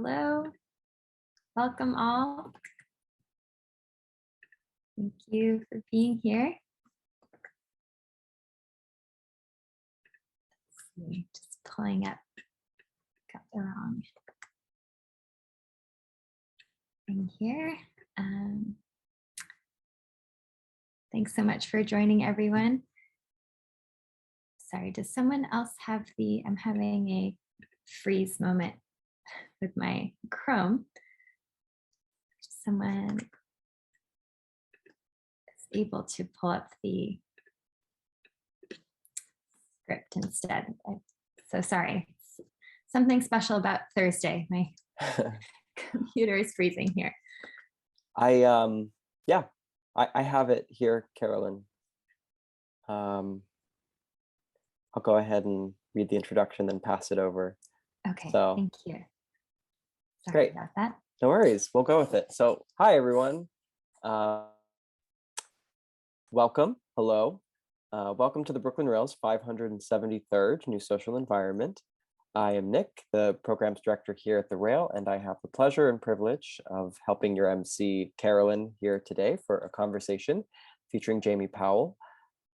Hello, welcome all. Thank you for being here. Just pulling up, got the wrong thing here. Thanks so much for joining, everyone. Sorry, does someone else have I'm having a freeze moment with my Chrome. Someone is able to pull up the script instead. I'm so sorry. Something special about Thursday. My computer is freezing here. I have it here, Carolyn. I'll go ahead and read the introduction, then pass it over. Okay, so, thank you. Sorry great about that. No worries, we'll go with it. So, hi everyone. Welcome, hello. Welcome to the Brooklyn Rail's 573rd New Social Environment. I am Nick, the programs director here at the Rail, and I have the pleasure and privilege of helping your MC, Carolyn, here today for a conversation featuring Jami Powell,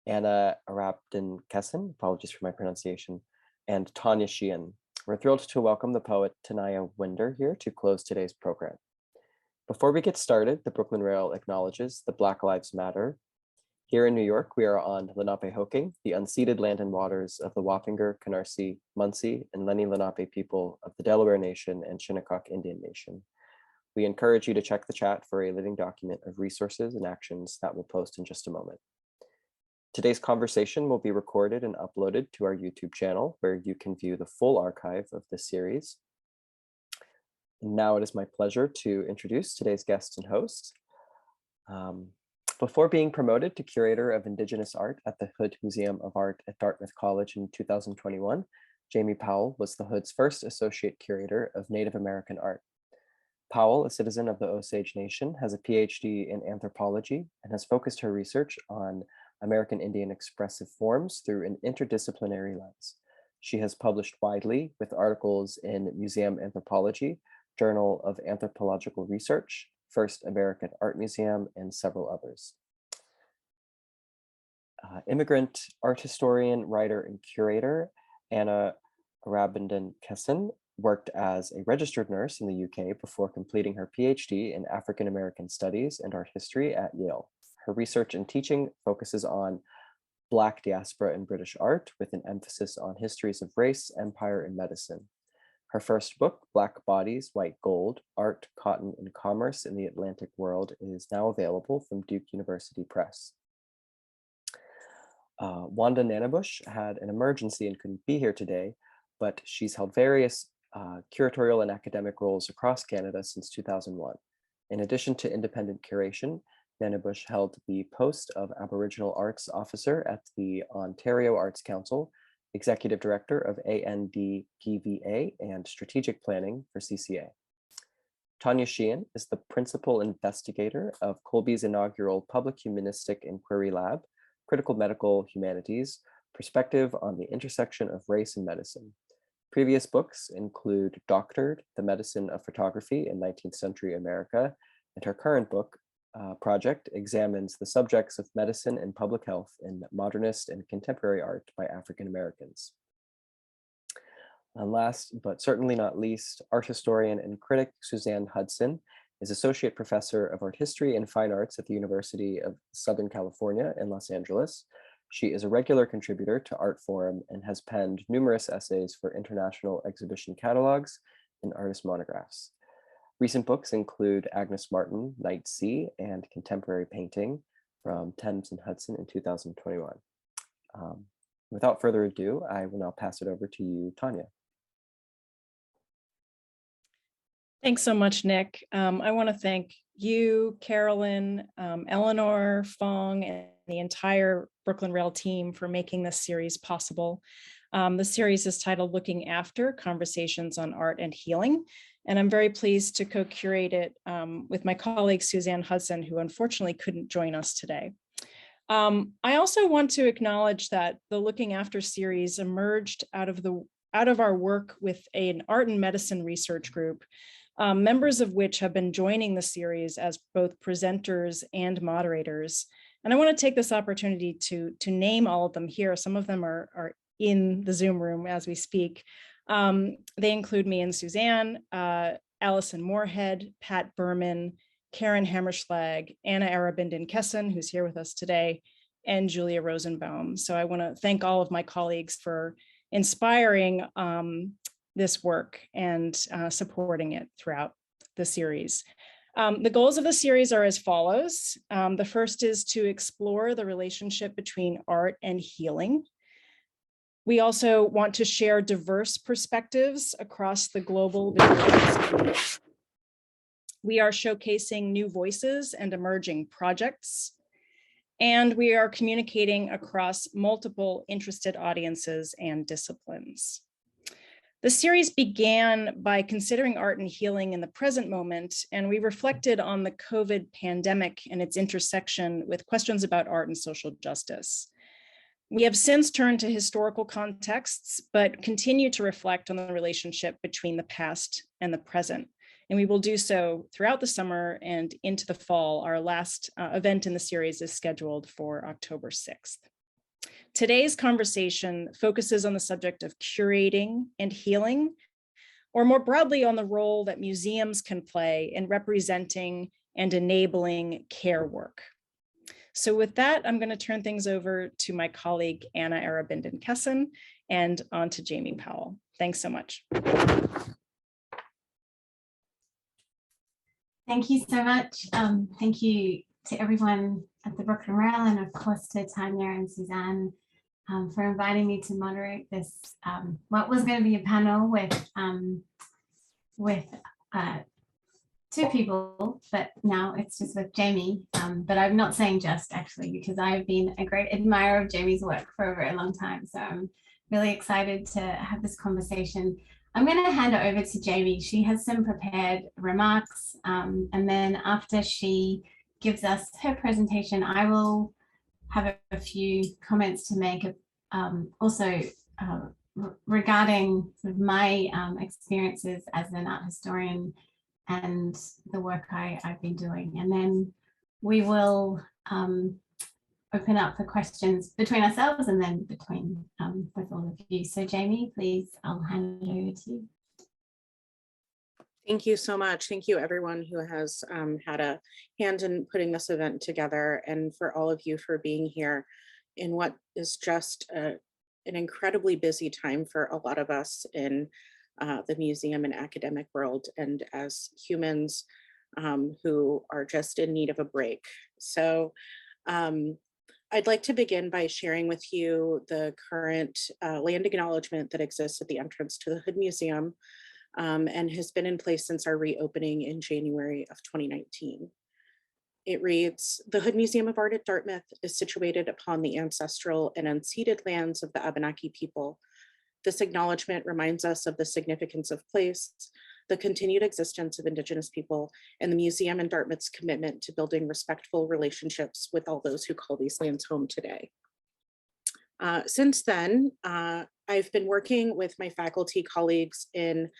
Anna Arabindan-Kesson, apologies for my pronunciation, and Tanya Sheehan. We're thrilled to welcome the poet Tanaya Winder here to close today's program. Before we get started, the Brooklyn Rail acknowledges that Black Lives Matter. Here in New York, we are on Lenapehoking, the unceded land and waters of the Wappinger, Canarsie, Munsee, and Lenni Lenape people of the Delaware Nation and Shinnecock Indian Nation. We encourage you to check the chat for a living document of resources and actions that we'll post in just a moment. Today's conversation will be recorded and uploaded to our YouTube channel, where you can view the full archive of this series. And now it is my pleasure to introduce today's guest and host. Before being promoted to curator of Indigenous art at the Hood Museum of Art at Dartmouth College in 2021, Jami Powell was the Hood's first associate curator of Native American art. Powell, a citizen of the Osage Nation, has a PhD in anthropology and has focused her research on American Indian expressive forms through an interdisciplinary lens. She has published widely with articles in Museum Anthropology, Journal of Anthropological Research, First American Art Museum, and several others. Immigrant art historian, writer, and curator Anna Arabindan-Kesson worked as a registered nurse in the UK before completing her PhD in African American Studies and Art History at Yale. Her research and teaching focuses on Black diaspora in British art, with an emphasis on histories of race, empire, and medicine. Her first book, Black Bodies, White Gold, Art, Cotton, and Commerce in the Atlantic World, is now available from Duke University Press. Wanda Nanibush had an emergency and couldn't be here today, but she's held various curatorial and academic roles across Canada since 2001. In addition to independent curation, Nanibush held the post of Aboriginal Arts Officer at the Ontario Arts Council, Executive Director of ANDPVA, and Strategic Planning for CCA. Tanya Sheehan is the Principal Investigator of Colby's inaugural Public Humanistic Inquiry Lab, Critical Medical Humanities, Perspective on the Intersection of Race and Medicine. Previous books include Doctored, The Medicine of Photography in 19th Century America, and her current book, project examines the subjects of medicine and public health in modernist and contemporary art by African Americans. And last, but certainly not least, art historian and critic Suzanne Hudson is Associate Professor of Art History and Fine Arts at the University of Southern California in Los Angeles. She is a regular contributor to Art Forum and has penned numerous essays for international exhibition catalogs and artist monographs. Recent books include Agnes Martin, Night Sea, and Contemporary Painting from Thames and Hudson in 2021. Without further ado, I will now pass it over to you, Tanya. Thanks so much, Nick. I want to thank you, Carolyn, Eleanor, Fong, and the entire Brooklyn Rail team for making this series possible. The series is titled Looking After: Conversations on Art and Healing. And I'm very pleased to co-curate it with my colleague, Suzanne Hudson, who unfortunately couldn't join us today. I also want to acknowledge that the Looking After series emerged out of the out of our work with an art and medicine research group, members of which have been joining the series as both presenters and moderators. And I want to take this opportunity to name all of them here. Some of them are in the Zoom room as we speak. They include me and Suzanne, Allison Moorhead, Pat Berman, Karen Hammerschlag, Anna Arabindan-Kesson, who's here with us today, and Julia Rosenbaum. So I want to thank all of my colleagues for inspiring this work and supporting it throughout the series. The goals of the series are as follows. The first is to explore the relationship between art and healing. We also want to share diverse perspectives across the global visual. We are showcasing new voices and emerging projects. And we are communicating across multiple interested audiences and disciplines. The series began by considering art and healing in the present moment, and we reflected on the COVID pandemic and its intersection with questions about art and social justice. We have since turned to historical contexts, but continue to reflect on the relationship between the past and the present. And we will do so throughout the summer and into the fall. Our last event in the series is scheduled for October 6th. Today's conversation focuses on the subject of curating and healing, or more broadly on the role that museums can play in representing and enabling care work. So with that, I'm going to turn things over to my colleague, Anna Arabindan-Kesson, and on to Jami Powell. Thanks so much. Thank you so much. Thank you to everyone at the Brooklyn Rail, and of course to Tanya and Suzanne for inviting me to moderate this, what was going to be a panel with two people, but now it's just with Jami. But I'm not saying just, actually, because I've been a great admirer of Jami's work for a very long time. So I'm really excited to have this conversation. I'm going to hand it over to Jami. She has some prepared remarks, and then after she gives us her presentation, I will have a few comments to make, also regarding sort of my experiences as an art historian and the work I've been doing. And then we will open up for questions between ourselves and then between with all of you. So Jami, please, I'll hand it over to you. Thank you so much. Thank you everyone who has had a hand in putting this event together, and for all of you for being here in what is just an incredibly busy time for a lot of us in the museum and academic world, and as humans who are just in need of a break. So I'd like to begin by sharing with you the current land acknowledgement that exists at the entrance to the Hood Museum and has been in place since our reopening in January of 2019. It reads, "The Hood Museum of Art at Dartmouth is situated upon the ancestral and unceded lands of the Abenaki people. This acknowledgement reminds us of the significance of place, the continued existence of Indigenous people, and the museum and Dartmouth's commitment to building respectful relationships with all those who call these lands home today." Since then, I've been working with my faculty colleagues in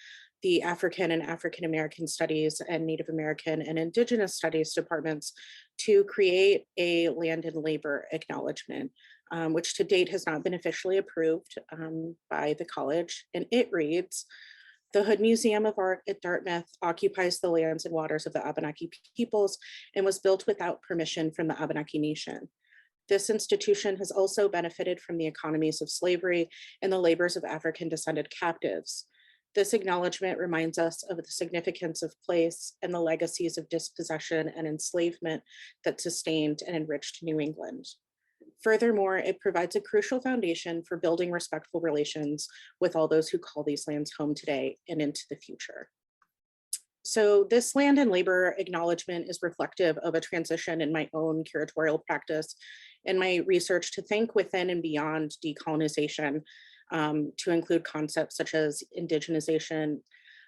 the African and African American Studies and Native American and Indigenous Studies departments to create a land and labor acknowledgement, which to date has not been officially approved by the college. And it reads, "The Hood Museum of Art at Dartmouth occupies the lands and waters of the Abenaki peoples and was built without permission from the Abenaki Nation. This institution has also benefited from the economies of slavery and the labors of African descended captives. This acknowledgement reminds us of the significance of place and the legacies of dispossession and enslavement that sustained and enriched New England. Furthermore, it provides a crucial foundation for building respectful relations with all those who call these lands home today and into the future." So this land and labor acknowledgement is reflective of a transition in my own curatorial practice and my research to think within and beyond decolonization, to include concepts such as indigenization,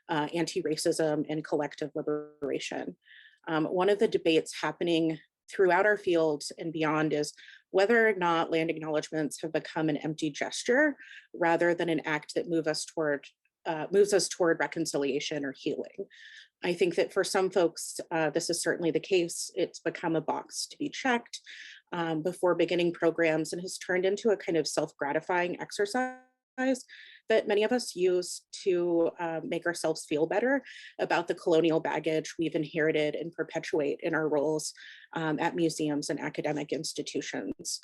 anti-racism, and collective liberation. One of the debates happening throughout our field and beyond is whether or not land acknowledgements have become an empty gesture rather than an act that moves us toward reconciliation or healing. I think that for some folks, this is certainly the case. It's become a box to be checked before beginning programs and has turned into a kind of self-gratifying exercise that many of us use to make ourselves feel better about the colonial baggage we've inherited and perpetuate in our roles at museums and academic institutions.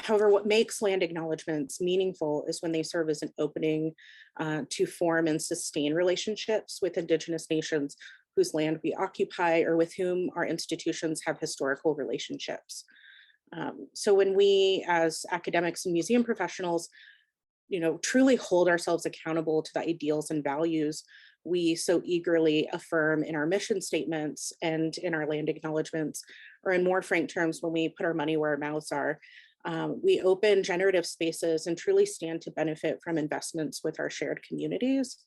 However, what makes land acknowledgements meaningful is when they serve as an opening to form and sustain relationships with Indigenous nations whose land we occupy or with whom our institutions have historical relationships. So when we as academics and museum professionals, truly hold ourselves accountable to the ideals and values we so eagerly affirm in our mission statements and in our land acknowledgements, or in more frank terms, when we put our money where our mouths are, we open generative spaces and truly stand to benefit from investments with our shared communities.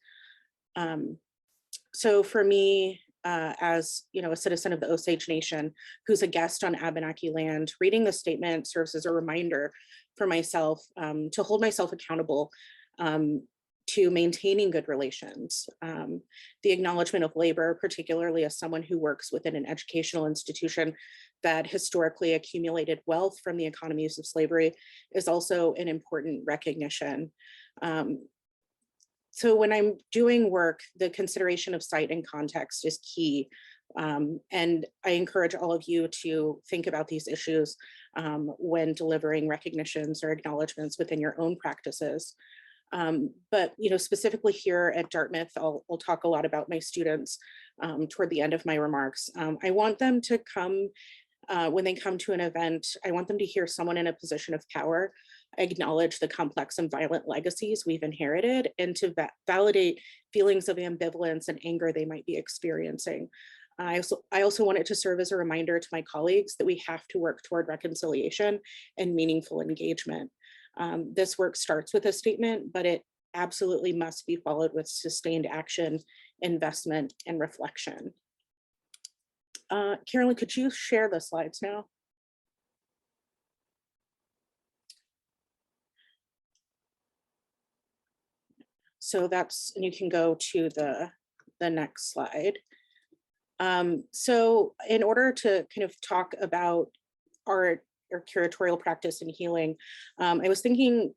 So for me, as a citizen of the Osage Nation who's a guest on Abenaki land, reading the statement serves as a reminder for myself to hold myself accountable to maintaining good relations. The acknowledgement of labor, particularly as someone who works within an educational institution that historically accumulated wealth from the economies of slavery, is also an important recognition. So when I'm doing work, the consideration of site and context is key. And I encourage all of you to think about these issues when delivering recognitions or acknowledgements within your own practices. But specifically here at Dartmouth, I'll talk a lot about my students toward the end of my remarks. I want them to come, when they come to an event, I want them to hear someone in a position of power acknowledge the complex and violent legacies we've inherited, and to validate feelings of ambivalence and anger they might be experiencing. I also want it to serve as a reminder to my colleagues that we have to work toward reconciliation and meaningful engagement. This work starts with a statement, but it absolutely must be followed with sustained action, investment, and reflection. Carolyn, could you share the slides now? So and you can go to the next slide. So in order to kind of talk about our curatorial practice and healing, I was thinking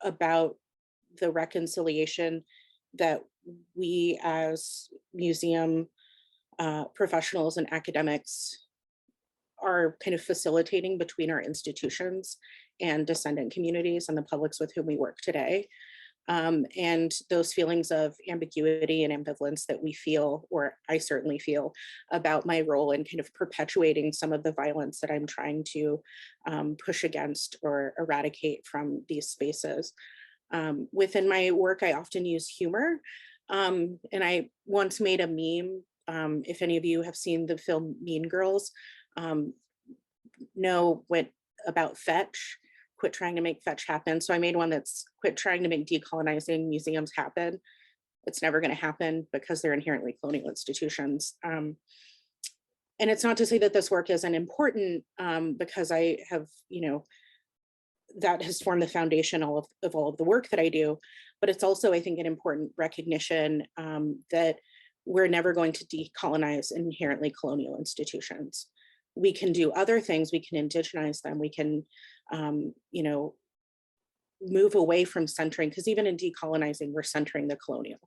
about the reconciliation that we as museum professionals and academics are kind of facilitating between our institutions and descendant communities and the publics with whom we work today. And those feelings of ambiguity and ambivalence that we feel, or I certainly feel, about my role in kind of perpetuating some of the violence that I'm trying to push against or eradicate from these spaces. Within my work, I often use humor. And I once made a meme. If any of you have seen the film Mean Girls, know about fetch. Quit trying to make fetch happen. So I made one that's quit trying to make decolonizing museums happen. It's never going to happen because they're inherently colonial institutions. And it's not to say that this work isn't important, because I have, that has formed the foundation of all of the work that I do. But it's also, I think, an important recognition that we're never going to decolonize inherently colonial institutions. We can do other things. We can indigenize them. We can, move away from centering, because even in decolonizing, we're centering the colonial.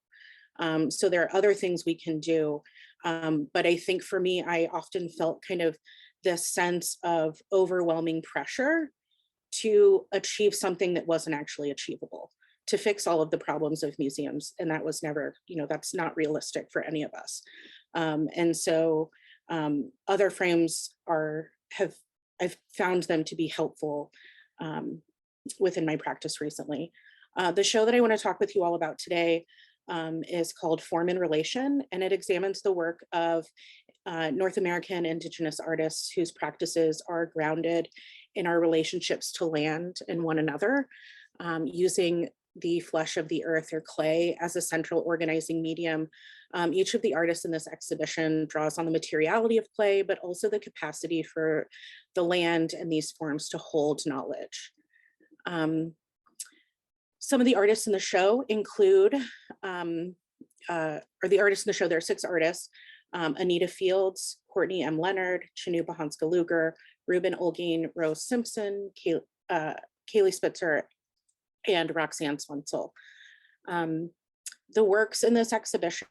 So there are other things we can do. But I think for me, I often felt kind of this sense of overwhelming pressure to achieve something that wasn't actually achievable, to fix all of the problems of museums. And that was never, that's not realistic for any of us. And so other frames I've found them to be helpful within my practice recently. The show that I want to talk with you all about today is called Form and Relation, and it examines the work of North American Indigenous artists whose practices are grounded in our relationships to land and one another, using the flesh of the earth or clay as a central organizing medium. Each of the artists in this exhibition draws on the materiality of clay, but also the capacity for the land and these forms to hold knowledge. Some of the artists in the show include, there are 6 artists, Anita Fields, Courtney M. Leonard, Chinuba Hanska-Luger, Reuben Olgain, Rose Simpson, Kaylee Spitzer, and Roxanne Swensel. The works in this exhibition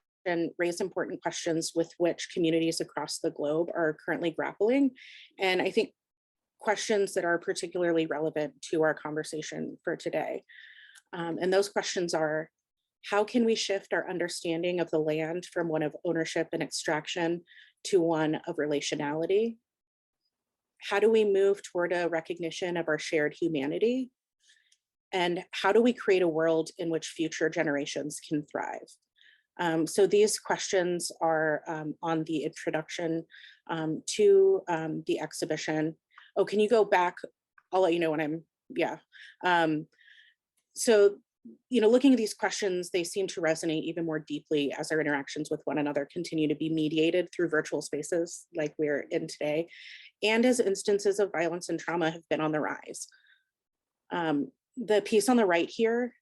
raise important questions with which communities across the globe are currently grappling, and I think questions that are particularly relevant to our conversation for today. And those questions are, how can we shift our understanding of the land from one of ownership and extraction to one of relationality? How do we move toward a recognition of our shared humanity? And how do we create a world in which future generations can thrive? So these questions are on the introduction to the exhibition. Oh, can you go back? I'll let you know when I'm, yeah. So, looking at these questions, they seem to resonate even more deeply as our interactions with one another continue to be mediated through virtual spaces like we're in today, and as instances of violence and trauma have been on the rise. The piece on the right here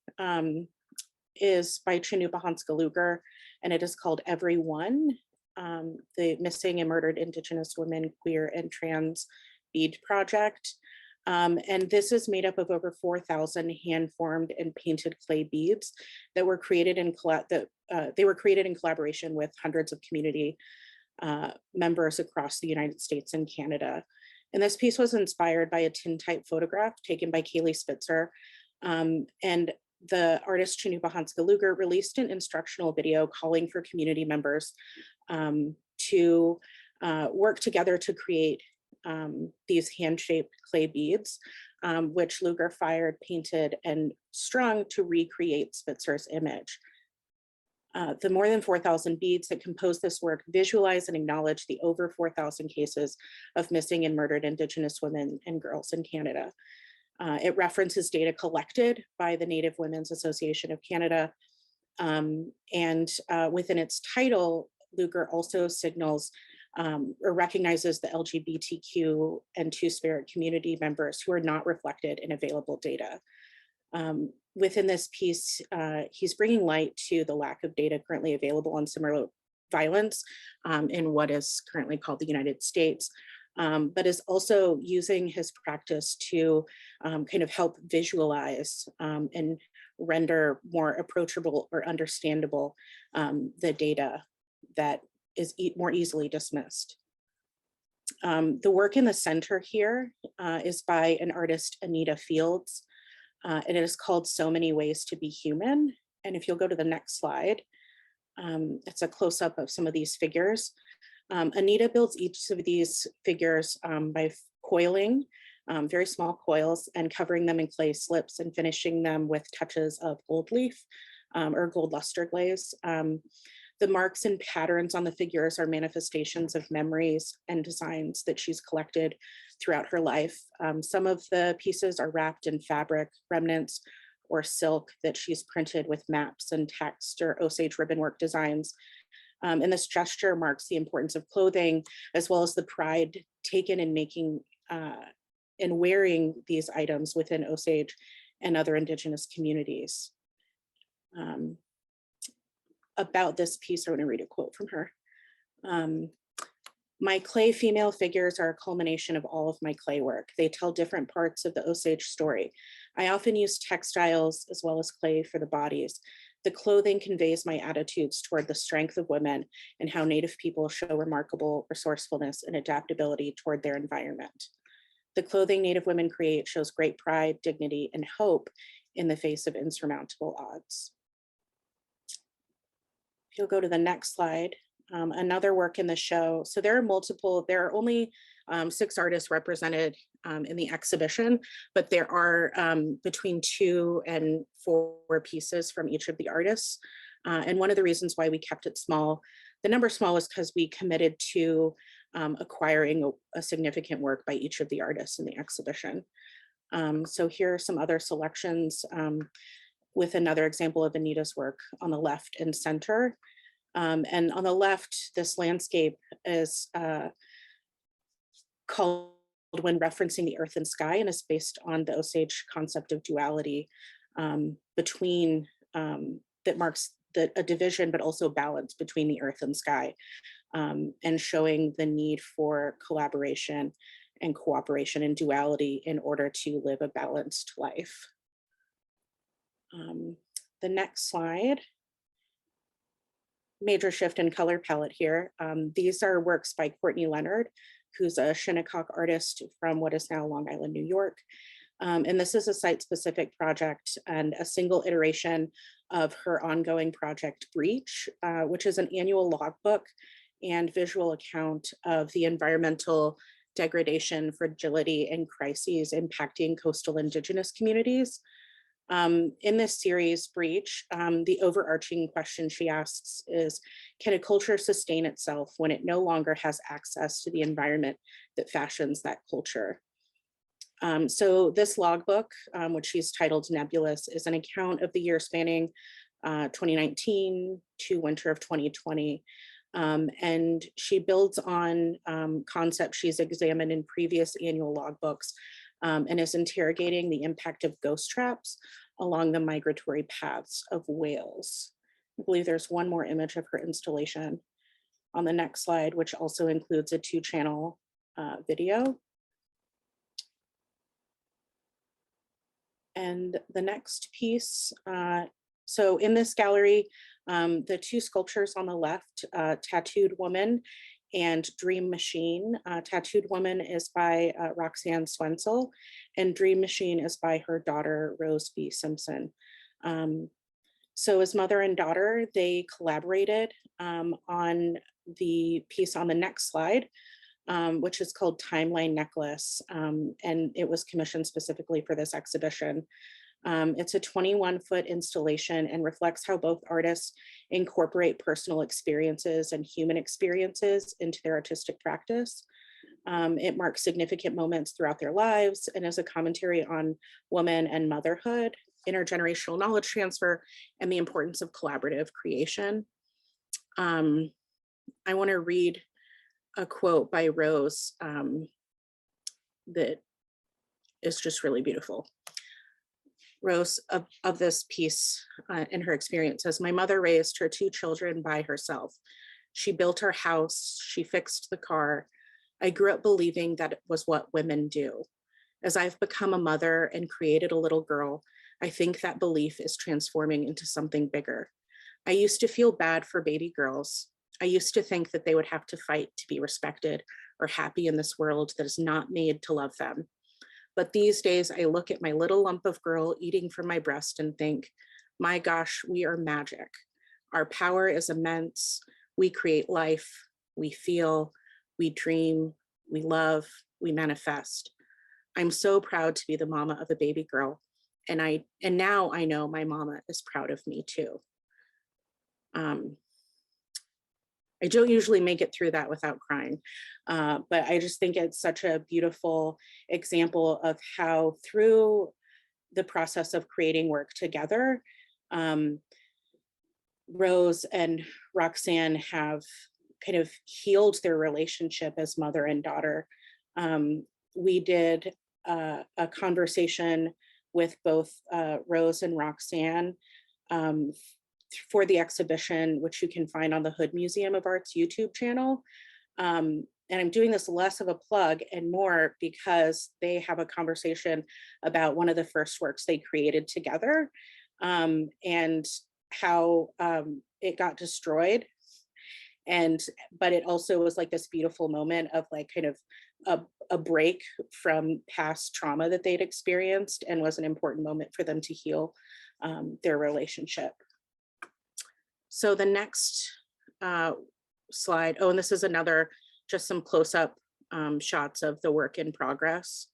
is by Chinuba Hanska-Luger, and it is called Everyone, the Missing and Murdered Indigenous Women, Queer, and Trans Bead Project. And this is made up of over 4,000 hand-formed and painted clay beads that were created in collaboration with hundreds of community members across the United States and Canada. And this piece was inspired by a tintype photograph taken by Kaylee Spitzer. And the artist Chinuba Hanska-Luger released an instructional video calling for community members to work together to create these hand-shaped clay beads, which Luger fired, painted, and strung to recreate Spitzer's image. The more than 4,000 beads that compose this work visualize and acknowledge the over 4,000 cases of missing and murdered Indigenous women and girls in Canada. It references data collected by the Native Women's Association of Canada, and within its title, Luger also signals or recognizes the LGBTQ and Two-Spirit community members who are not reflected in available data. Within this piece, he's bringing light to the lack of data currently available on similar violence in what is currently called the United States, but is also using his practice to kind of help visualize and render more approachable or understandable the data that is more easily dismissed. The work in the center here is by an artist, Anita Fields, and it is called So Many Ways to Be Human. And if you'll go to the next slide, it's a close-up of some of these figures. Anita builds each of these figures by coiling very small coils and covering them in clay slips and finishing them with touches of gold leaf or gold luster glaze. The marks and patterns on the figures are manifestations of memories and designs that she's collected throughout her life. Some of the pieces are wrapped in fabric remnants or silk that she's printed with maps and text or Osage ribbon work designs. And this gesture marks the importance of clothing, as well as the pride taken in making and wearing these items within Osage and other Indigenous communities. About this piece, I want to read a quote from her. My clay female figures are a culmination of all of my clay work. They tell different parts of the Osage story. I often use textiles as well as clay for the bodies. The clothing conveys my attitudes toward the strength of women and how Native people show remarkable resourcefulness and adaptability toward their environment. The clothing Native women create shows great pride, dignity, and hope in the face of insurmountable odds. If you'll go to the next slide, another work in the show. So there are only 6 artists represented in the exhibition, but there are between 2 and 4 pieces from each of the artists. And one of the reasons why we kept it small, the number small, is because we committed to acquiring a significant work by each of the artists in the exhibition. So here are some other selections with another example of Anita's work on the left and center. And on the left, this landscape is called when referencing the earth and sky, and is based on the Osage concept of duality between, that marks a division, but also balance between the earth and sky, and showing the need for collaboration and cooperation and duality in order to live a balanced life. The next slide. Major shift in color palette here. These are works by Courtney Leonard, who's a Shinnecock artist from what is now Long Island, New York. And this is a site-specific project and a single iteration of her ongoing project Breach, which is an annual logbook and visual account of the environmental degradation, fragility, and crises impacting coastal Indigenous communities. In this series, Breach, the overarching question she asks is, can a culture sustain itself when it no longer has access to the environment that fashions that culture? So this logbook, which she's titled Nebulous, is an account of the year spanning 2019 to winter of 2020. And she builds on concepts she's examined in previous annual logbooks, and is interrogating the impact of ghost traps along the migratory paths of whales. I believe there's one more image of her installation on the next slide, which also includes a 2-channel video. And the next piece, so in this gallery, the 2 sculptures on the left, Tattooed Woman and Dream Machine. Tattooed Woman is by Roxanne Swensel, and Dream Machine is by her daughter, Rose B. Simpson. So as mother and daughter, they collaborated on the piece on the next slide, which is called Timeline Necklace, and it was commissioned specifically for this exhibition. It's a 21-foot installation and reflects how both artists incorporate personal experiences and human experiences into their artistic practice. It marks significant moments throughout their lives and is a commentary on woman and motherhood, intergenerational knowledge transfer, and the importance of collaborative creation. I want to read a quote by Rose that is just really beautiful. Rose of this piece in her experience says, "My mother raised her 2 children by herself. She built her house, she fixed the car. I grew up believing that it was what women do. As I've become a mother and created a little girl, I think that belief is transforming into something bigger. I used to feel bad for baby girls. I used to think that they would have to fight to be respected or happy in this world that is not made to love them. But these days I look at my little lump of girl eating from my breast and think, my gosh, we are magic. Our power is immense. We create life, we feel, we dream, we love, we manifest. I'm so proud to be the mama of a baby girl. And now I know my mama is proud of me too." I don't usually make it through that without crying, but I just think it's such a beautiful example of how through the process of creating work together, Rose and Roxanne have kind of healed their relationship as mother and daughter. We did a conversation with both Rose and Roxanne for the exhibition, which you can find on the Hood Museum of Art's YouTube channel. And I'm doing this less of a plug and more because they have a conversation about one of the first works they created together, and how it got destroyed. But it also was like this beautiful moment of like kind of a break from past trauma that they'd experienced, and was an important moment for them to heal their relationship. So the next slide, oh, and this is another, just some close-up shots of the work in progress.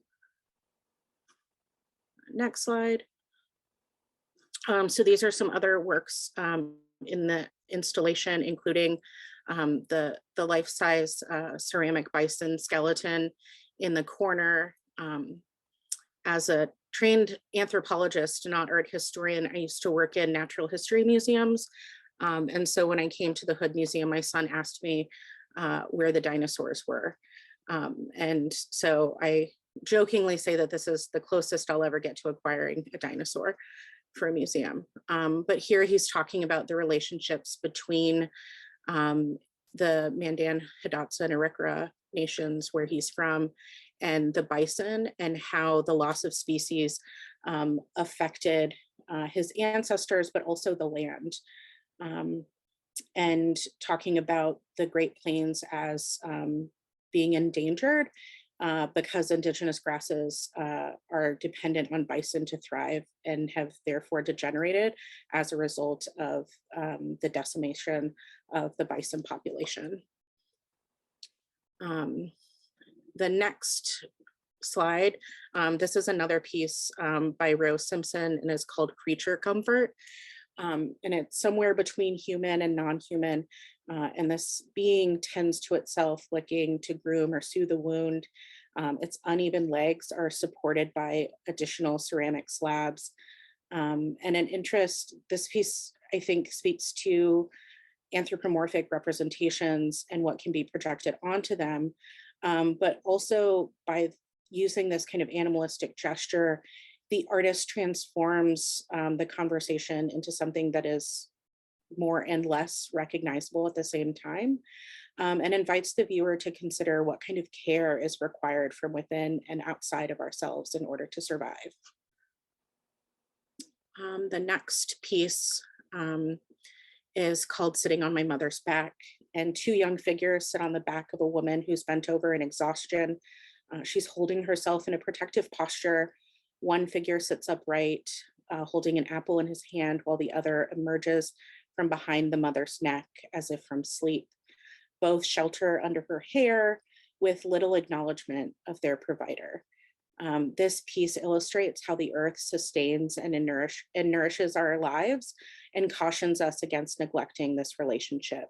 Next slide. So these are some other works in the installation, including the life-size ceramic bison skeleton in the corner. As a trained anthropologist, not art historian, I used to work in natural history museums. And so when I came to the Hood Museum, my son asked me where the dinosaurs were. And so I jokingly say that this is the closest I'll ever get to acquiring a dinosaur for a museum. But here he's talking about the relationships between the Mandan, Hidatsa, and Arikara nations where he's from, and the bison, and how the loss of species affected his ancestors, but also the land. And talking about the Great Plains as being endangered because indigenous grasses are dependent on bison to thrive and have therefore degenerated as a result of the decimation of the bison population. The next slide, this is another piece by Rose Simpson, and it's called Creature Comfort. And it's somewhere between human and non-human. And this being tends to itself, licking to groom or soothe the wound. Its uneven legs are supported by additional ceramic slabs. And an interest, this piece, I think, speaks to anthropomorphic representations and what can be projected onto them. But also by using this kind of animalistic gesture, the artist transforms the conversation into something that is more and less recognizable at the same time, and invites the viewer to consider what kind of care is required from within and outside of ourselves in order to survive. The next piece is called Sitting on My Mother's Back, and two young figures sit on the back of a woman who's bent over in exhaustion. She's holding herself in a protective posture. One figure sits upright, holding an apple in his hand, while the other emerges from behind the mother's neck as if from sleep. Both shelter under her hair with little acknowledgement of their provider. This piece illustrates how the earth sustains and nourishes our lives and cautions us against neglecting this relationship.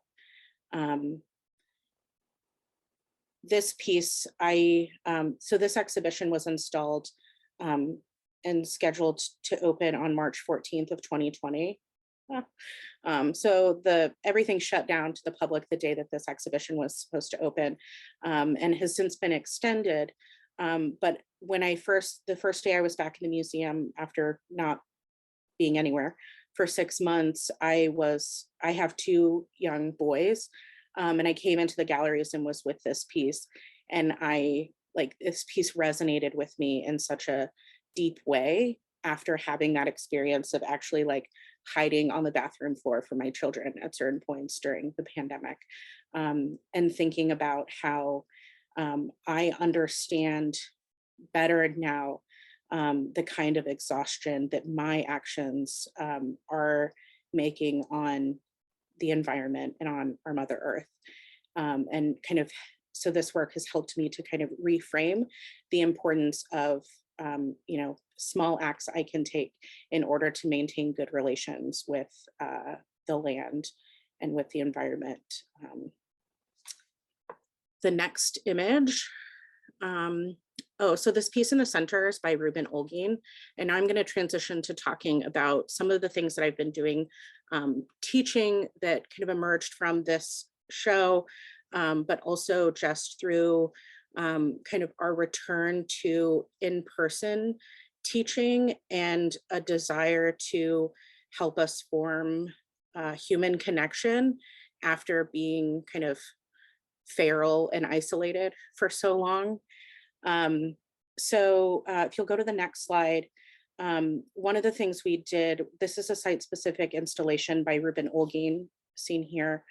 This piece, so this exhibition was installed and scheduled to open on March 14th of 2020. So everything shut down to the public the day that this exhibition was supposed to open, and has since been extended. But when the first day I was back in the museum after not being anywhere for 6 months, I have two young boys, and I came into the galleries and was with this piece, and this piece resonated with me in such a deep way after having that experience of actually hiding on the bathroom floor for my children at certain points during the pandemic, and thinking about how I understand better now the kind of exhaustion that my actions are making on the environment and on our Mother Earth. And so this work has helped me to kind of reframe the importance of small acts I can take in order to maintain good relations with the land and with the environment. The next image, so this piece in the center is by Reuben Olgain, and I'm going to transition to talking about some of the things that I've been doing, teaching that kind of emerged from this show, but also just through kind of our return to in-person teaching and a desire to help us form human connection after being kind of feral and isolated for so long. So if you'll go to the next slide, one of the things we did, this is a site-specific installation by Reuben Olgain, seen here,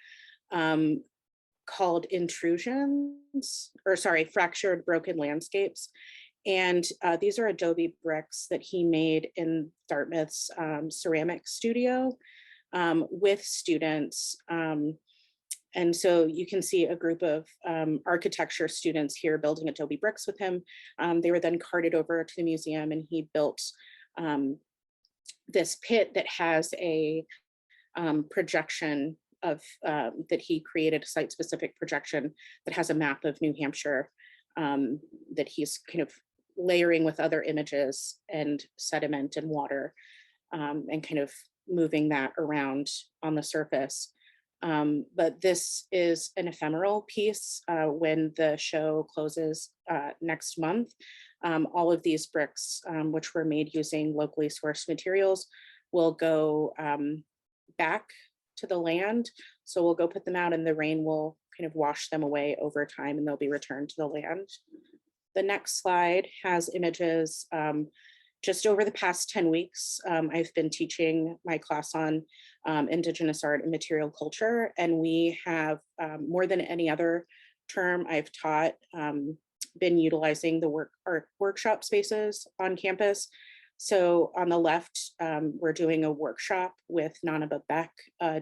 called Fractured Broken Landscapes. And these are adobe bricks that he made in Dartmouth's ceramic studio with students. And so you can see a group of architecture students here building adobe bricks with him. They were then carted over to the museum, and he built this pit that has a projection of, that he created, a site-specific projection that has a map of New Hampshire that he's kind of layering with other images and sediment and water, and kind of moving that around on the surface. But this is an ephemeral piece. When the show closes next month, all of these bricks, which were made using locally sourced materials, will go back to the land. So we'll go put them out and the rain will kind of wash them away over time and they'll be returned to the land. The next slide has images. Just over the past 10 weeks, I've been teaching my class on Indigenous art and material culture, and we have, more than any other term I've taught, been utilizing the art workshop spaces on campus. So on the left, we're doing a workshop with Nanababek,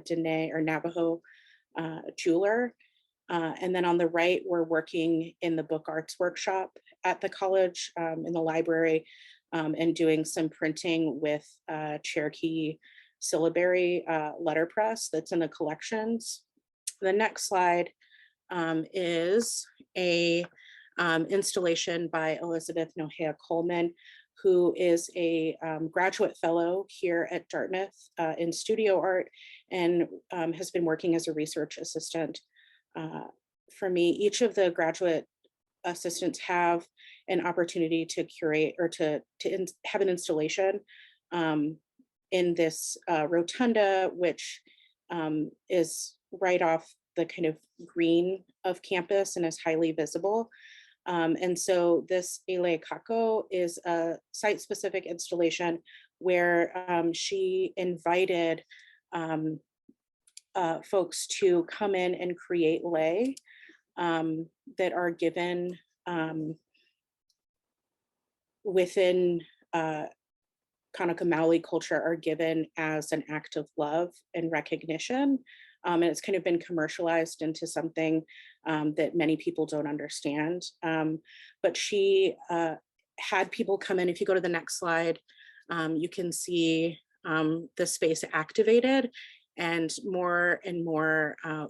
Dene or Navajo jeweler. And then on the right, we're working in the book arts workshop at the college, in the library, and doing some printing with Cherokee syllabary letterpress that's in the collections. The next slide is a installation by Elizabeth Noheah Coleman, who is a graduate fellow here at Dartmouth in studio art and has been working as a research assistant for me. Each of the graduate assistants have an opportunity to curate or to have an installation in this rotunda, which is right off the kind of green of campus and is highly visible. And so this Ele Kako is a site-specific installation where she invited folks to come in and create lei that are given within Kanaka Maoli culture, are given as an act of love and recognition. And it's kind of been commercialized into something that many people don't understand. But she had people come in. If you go to the next slide, you can see the space activated, and more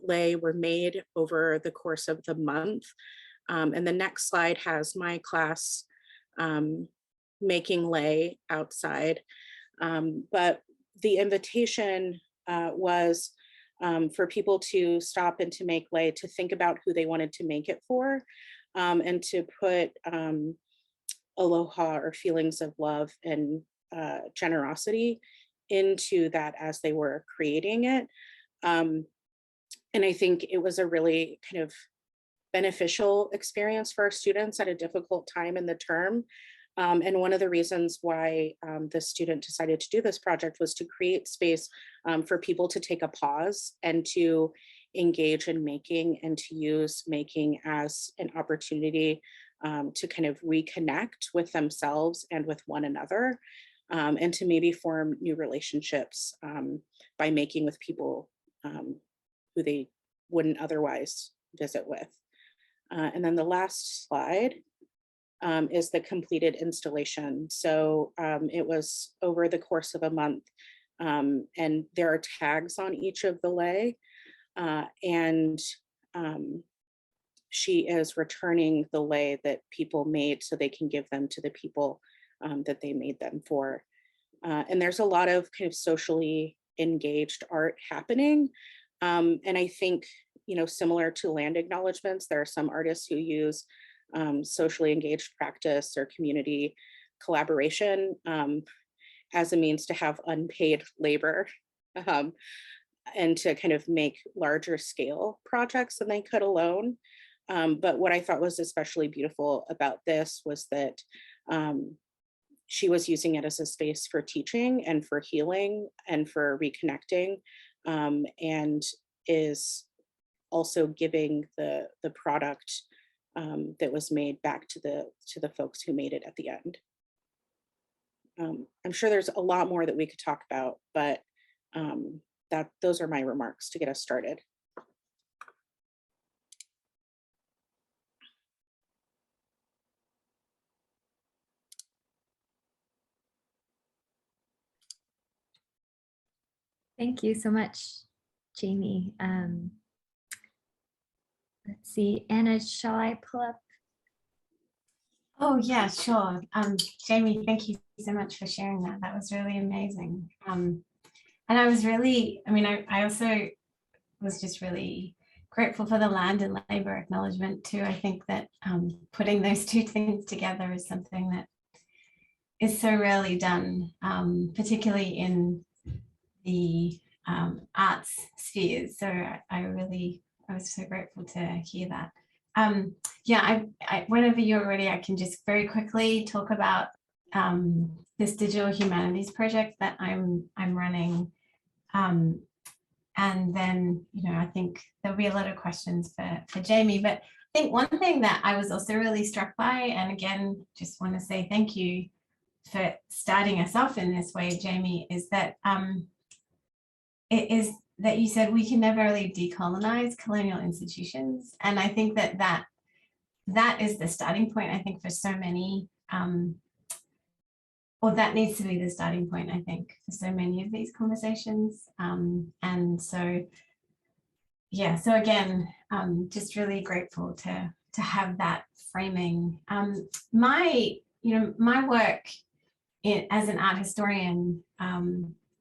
lei were made over the course of the month. And the next slide has my class making lei outside. But the invitation was for people to stop and to make lei, to think about who they wanted to make it for, and to put aloha or feelings of love and generosity into that as they were creating it. And I think it was a really kind of beneficial experience for our students at a difficult time in the term. And one of the reasons why the student decided to do this project was to create space for people to take a pause and to engage in making, and to use making as an opportunity to kind of reconnect with themselves and with one another, and to maybe form new relationships by making with people who they wouldn't otherwise visit with. And then the last slide is the completed installation. So it was over the course of a month, and there are tags on each of the lei, and she is returning the lei that people made so they can give them to the people that they made them for. And there's a lot of kind of socially engaged art happening. And I think, you know, similar to land acknowledgements, there are some artists who use socially engaged practice or community collaboration as a means to have unpaid labor and to kind of make larger scale projects than they could alone. But what I thought was especially beautiful about this was that she was using it as a space for teaching and for healing and for reconnecting, and is also giving the product that was made back to the folks who made it at the end. I'm sure there's a lot more that we could talk about, but those are my remarks to get us started. Thank you so much, Jamie. Let's see, Anna, shall I pull up? Oh yeah, sure. Jamie, thank you so much for sharing that. That was really amazing. And I was really, I mean, I also was just really grateful for the land and labor acknowledgement too. I think that putting those two things together is something that is so rarely done, particularly in the arts spheres. So I was so grateful to hear that. Yeah, whenever you're ready, I can just very quickly talk about this digital humanities project that I'm running. And then, I think there'll be a lot of questions for Jami, but I think one thing that I was also really struck by, and again, just want to say thank you for starting us off in this way, Jami, is that it is that you said we can never really decolonize colonial institutions. And I think that is the starting point, I think, for so many, or that needs to be the starting point, I think, for so many of these conversations. And so, yeah, so again, just really grateful to have that framing. My work as an art historian,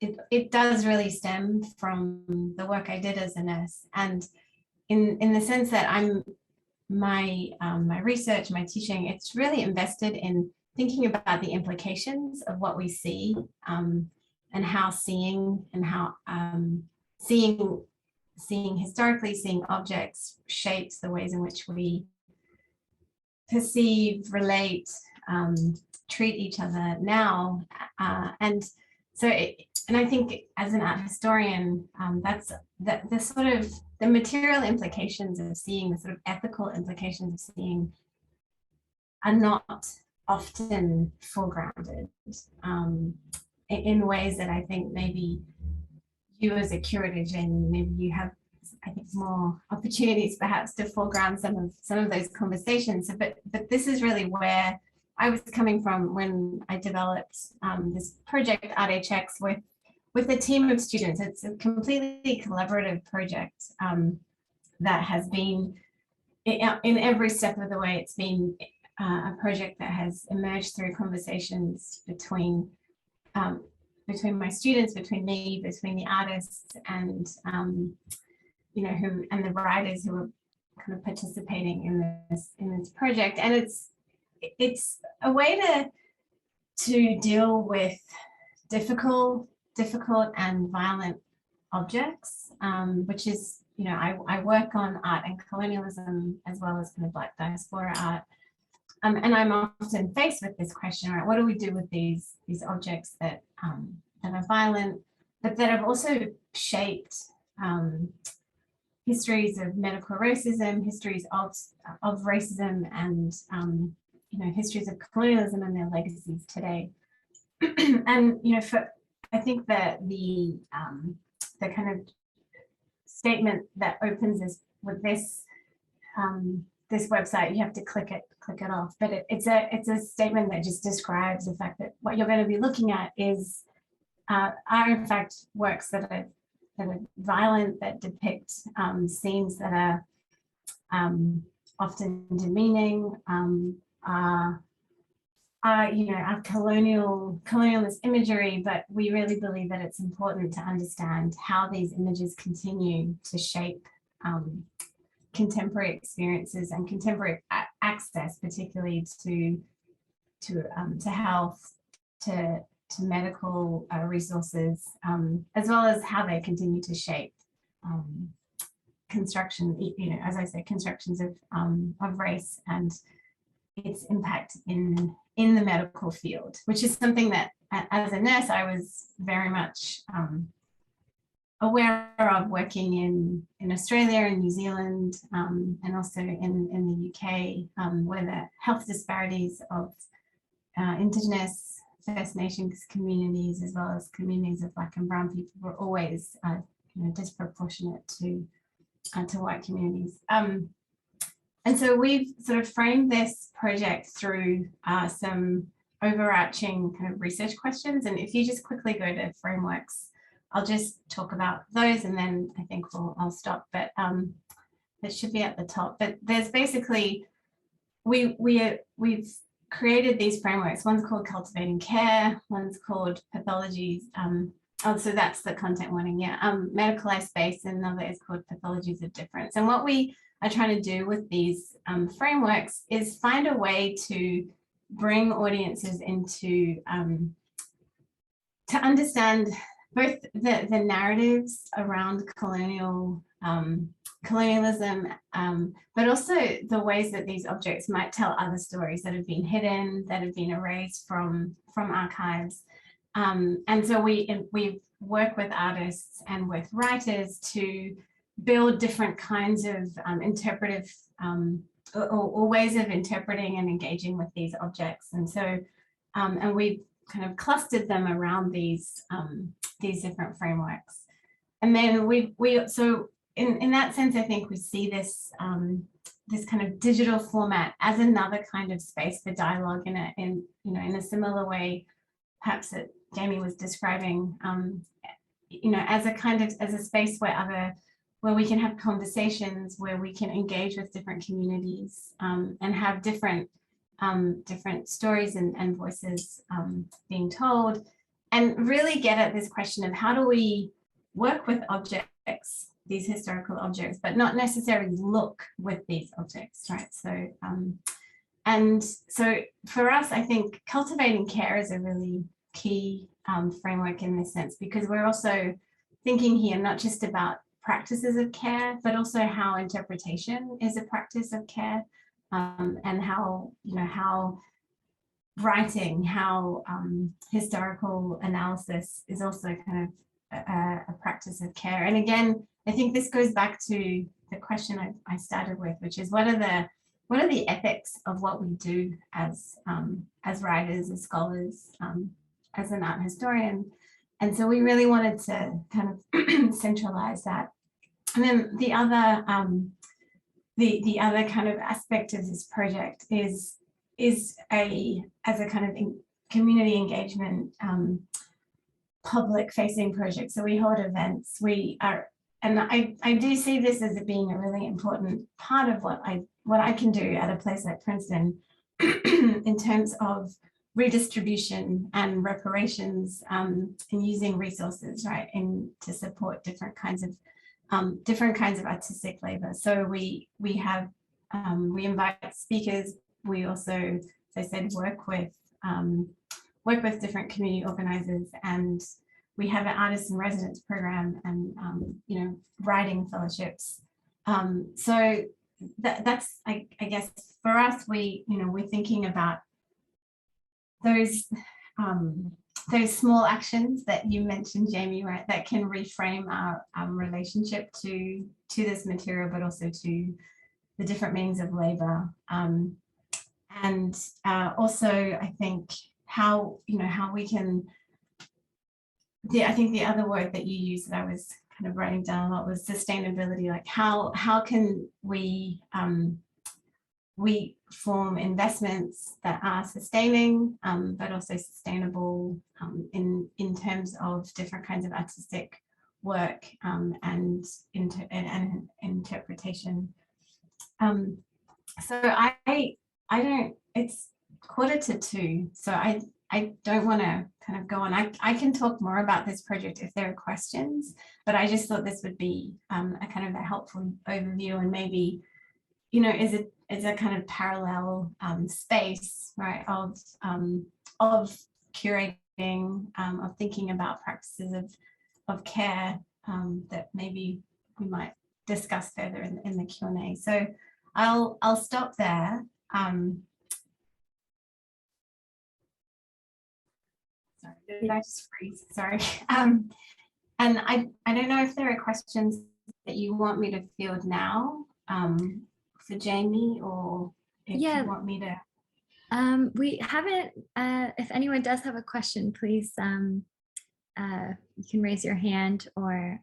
it does really stem from the work I did as a nurse, and in the sense that my research, my teaching, it's really invested in thinking about the implications of what we see, and how seeing historically, seeing objects shapes the ways in which we perceive, relate, treat each other now. And so, and I think as an art historian, that's the sort of the material implications of seeing, the sort of ethical implications of seeing are not often foregrounded in ways that I think maybe you as a curator, Jami, maybe you have, I think, more opportunities perhaps to foreground some of those conversations. So, but this is really where I was coming from when I developed this project ArtHX with a team of students. It's a completely collaborative project that has been, in every step of the way, it's been a project that has emerged through conversations between my students, between me, between the artists, and and the writers who are kind of participating in this project. And it's a way to deal with difficult and violent objects, which is, I work on art and colonialism as well as kind of Black diaspora art. And I'm often faced with this question, right? What do we do with these objects that are violent, but that have also shaped histories of medical racism, histories of racism, and histories of colonialism and their legacies today. And I think that the kind of statement that opens this with this website, you have to click it off, but it's a statement that just describes the fact that what you're going to be looking at is are in fact works that are violent, that depict scenes that are often demeaning, are colonialist imagery, but we really believe that it's important to understand how these images continue to shape contemporary experiences and contemporary access, particularly to health, to medical resources, as well as how they continue to shape construction, as I said, constructions of race and its impact in the medical field, which is something that as a nurse I was very much aware of, working in Australia and New Zealand, and also in the UK, where the health disparities of Indigenous, First Nations communities, as well as communities of Black and Brown people, were always disproportionate to white communities. And so we've sort of framed this project through some overarching kind of research questions. And if you just quickly go to frameworks, I'll just talk about those, and then I think I'll stop. But it should be at the top. But there's basically, we've created these frameworks. One's called Cultivating Care, one's called Pathologies oh, so that's the content warning, yeah. Medicalized space, and another is called Pathologies of Difference. And what we are trying to do with these frameworks is find a way to bring audiences into, to understand both the narratives around colonialism, but also the ways that these objects might tell other stories that have been hidden, that have been erased from archives. And so we work with artists and with writers to build different kinds of interpretive or ways of interpreting and engaging with these objects. And so, and we've kind of clustered them around these different frameworks. And then so in that sense, I think we see this this kind of digital format as another kind of space for dialogue in a similar way, perhaps that Jamie was describing, as a space where we can have conversations, where we can engage with different communities and have different stories and voices being told, and really get at this question of how do we work with objects, these historical objects, but not necessarily look with these objects, right? So, and so for us, I think cultivating care is a really key framework in this sense, because we're also thinking here not just about practices of care, but also how interpretation is a practice of care, and how writing, how historical analysis is also kind of a practice of care. And again, I think this goes back to the question I started with, which is what are the ethics of what we do as writers, as scholars, as an art historian. And so we really wanted to kind of centralize that. And then the other kind of aspect of this project is as a kind of community engagement, public facing project. So we hold events. And I do see this as being a really important part of what I can do at a place like Princeton in terms of redistribution and reparations, and using resources, right, to support different kinds of artistic labor. So we invite speakers. We also, as I said, work with different community organizers, and we have an artist in residence program and writing fellowships. So that's I guess for us, we're thinking about those small actions that you mentioned, Jamie, right, that can reframe our relationship to this material, but also to the different means of labor. And also, I think how we can, I think the other word that you used that I was kind of writing down a lot was sustainability. Like how can we form investments that are sustaining, but also sustainable in terms of different kinds of artistic work and interpretation. So I don't, it's 1:45, so I don't want to kind of go on. I can talk more about this project if there are questions, but I just thought this would be a kind of a helpful overview, and maybe, is a kind of parallel space, right, of curating, of thinking about practices of care that maybe we might discuss further in the Q&A. So I'll stop there. Sorry, did I just freeze? Sorry. And I don't know if there are questions that you want me to field now for Jamie, or if you want me to. We haven't, if anyone does have a question, please, you can raise your hand or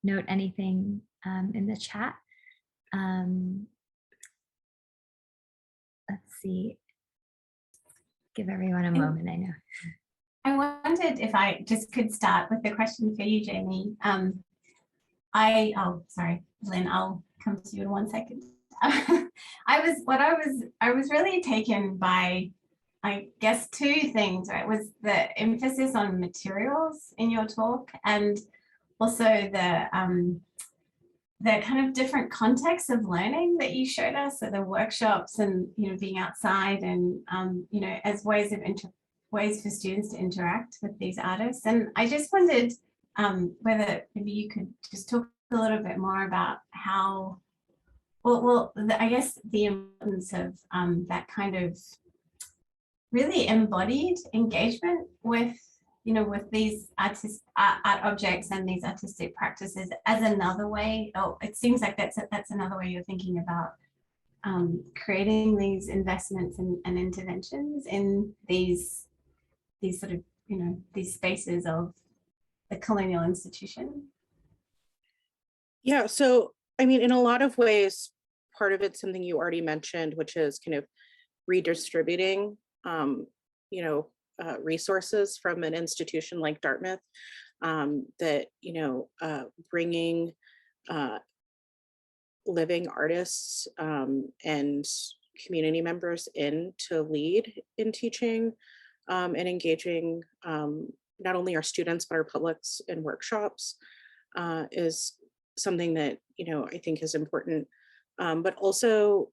note anything in the chat. Let's see, give everyone a moment, I know. I wondered if I just could start with the question for you, Jamie. Oh, sorry, Lynn, I'll come to you in 1 second. I was really taken by I guess two things, right? Was the emphasis on materials in your talk, and also the kind of different contexts of learning that you showed us, so the workshops and, you know, being outside and, you know, as ways for students to interact with these artists. And I just wondered whether maybe you could just talk a little bit more about how, I guess the importance of that kind of really embodied engagement with, you know, with these art objects and these artistic practices as another way. Oh, it seems like that's another way you're thinking about creating these investments and interventions in these sort of, you know, these spaces of the colonial institution. Yeah, so I mean, in a lot of ways, part of it's something you already mentioned, which is kind of redistributing, you know, resources from an institution like Dartmouth, that, you know, bringing living artists and community members in to lead in teaching and engaging not only our students, but our publics and workshops is something that, you know, I think is important. But also,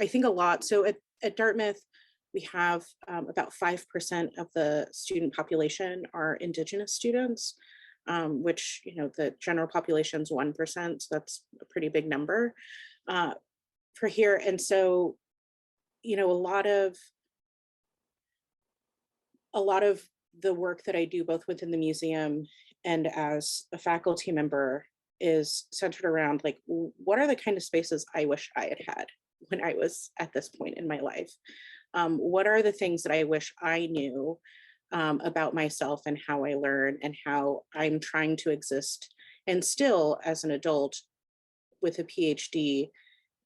I think a lot. So at Dartmouth, we have about 5% of the student population are Indigenous students, which, you know, the general population is 1%. So that's a pretty big number for here. And so, you know, a lot of the work that I do both within the museum and as a faculty member is centered around, like, what are the kind of spaces I wish I had had when I was at this point in my life? What are the things that I wish I knew about myself and how I learn and how I'm trying to exist and still as an adult with a PhD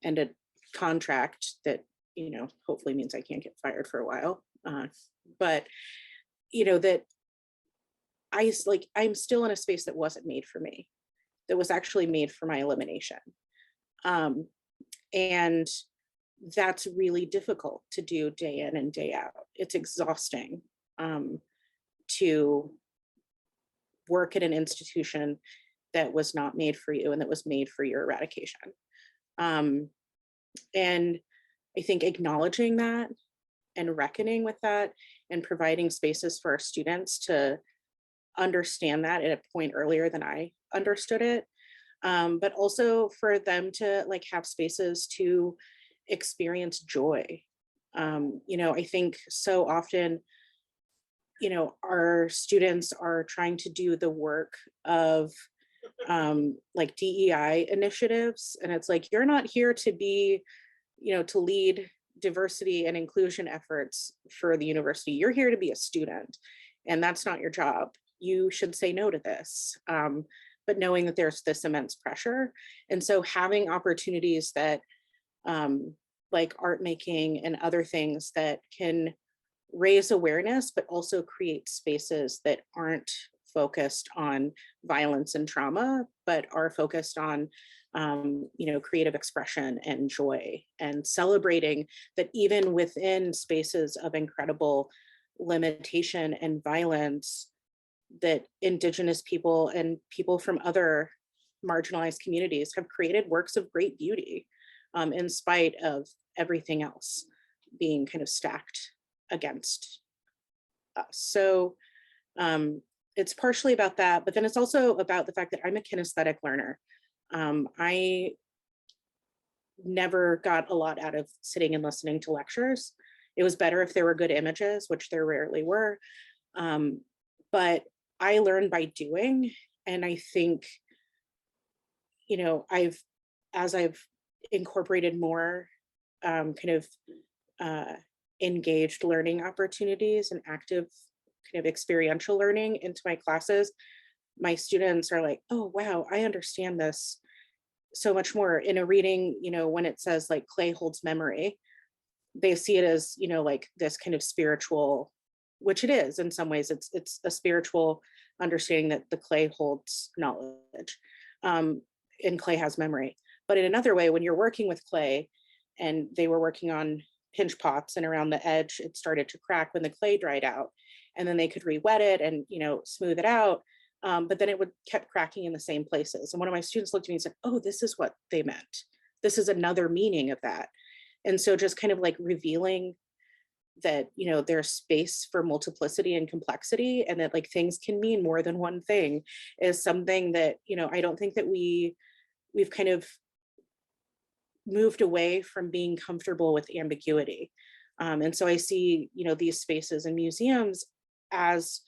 and a contract that, you know, hopefully means I can't get fired for a while. But, you know, that I'm still in a space that wasn't made for me, that was actually made for my elimination. And that's really difficult to do day in and day out. It's exhausting to work at an institution that was not made for you and that was made for your eradication. And I think acknowledging that and reckoning with that and providing spaces for our students to understand that at a point earlier than I understood it, but also for them to, like, have spaces to experience joy. You know, I think so often, you know, our students are trying to do the work of like DEI initiatives, and it's like, you're not here to be, you know, to lead diversity and inclusion efforts for the university. You're here to be a student, and that's not your job. You should say no to this. But knowing that there's this immense pressure. And so having opportunities that like art making and other things that can raise awareness, but also create spaces that aren't focused on violence and trauma, but are focused on you know, creative expression and joy, and celebrating that even within spaces of incredible limitation and violence, that Indigenous people and people from other marginalized communities have created works of great beauty in spite of everything else being kind of stacked against us. So it's partially about that, but then it's also about the fact that I'm a kinesthetic learner. I never got a lot out of sitting and listening to lectures. It was better if there were good images, which there rarely were. But I learned by doing. And I think, you know, as I've incorporated more kind of engaged learning opportunities and active kind of experiential learning into my classes, my students are like, oh, wow, I understand this so much more. In a reading, you know, when it says like clay holds memory, they see it as, you know, like this kind of spiritual, which it is in some ways. It's a spiritual understanding that the clay holds knowledge and clay has memory. But in another way, when you're working with clay, and they were working on pinch pots, and around the edge, it started to crack when the clay dried out. And then they could re-wet it and, smooth it out. But then it would kept cracking in the same places. And one of my students looked at me and said, oh, this is what they meant. This is another meaning of that. And so just kind of like revealing that, there's space for multiplicity and complexity, and that like things can mean more than one thing, is something that, I don't think that we've kind of moved away from being comfortable with ambiguity. And so I see, these spaces in museums as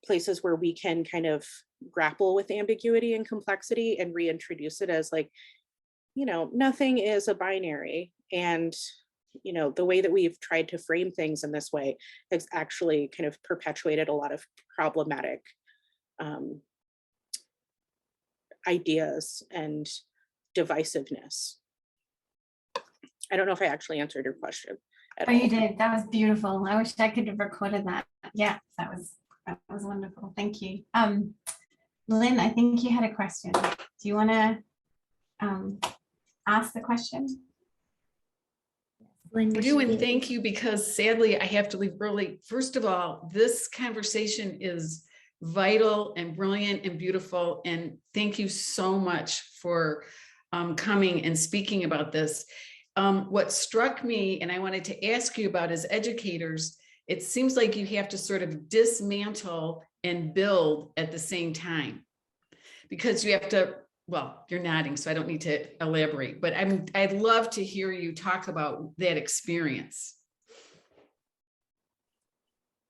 places where we can kind of grapple with ambiguity and complexity and reintroduce it as like, nothing is a binary. And, the way that we've tried to frame things in this way has actually kind of perpetuated a lot of problematic ideas and divisiveness. I don't know if I actually answered your question at all. You did. That was beautiful. I wish I could have recorded that. Yeah, that was wonderful. Thank you. Lynn, I think you had a question. Do you want to ask the question? Lynn, I do, and thank you, because sadly I have to leave early. First of all, this conversation is vital and brilliant and beautiful, and thank you so much for coming and speaking about this. What struck me, and I wanted to ask you about, as educators, it seems like you have to sort of dismantle and build at the same time, because you have to, well, you're nodding, so I don't need to elaborate, but I'd love to hear you talk about that experience.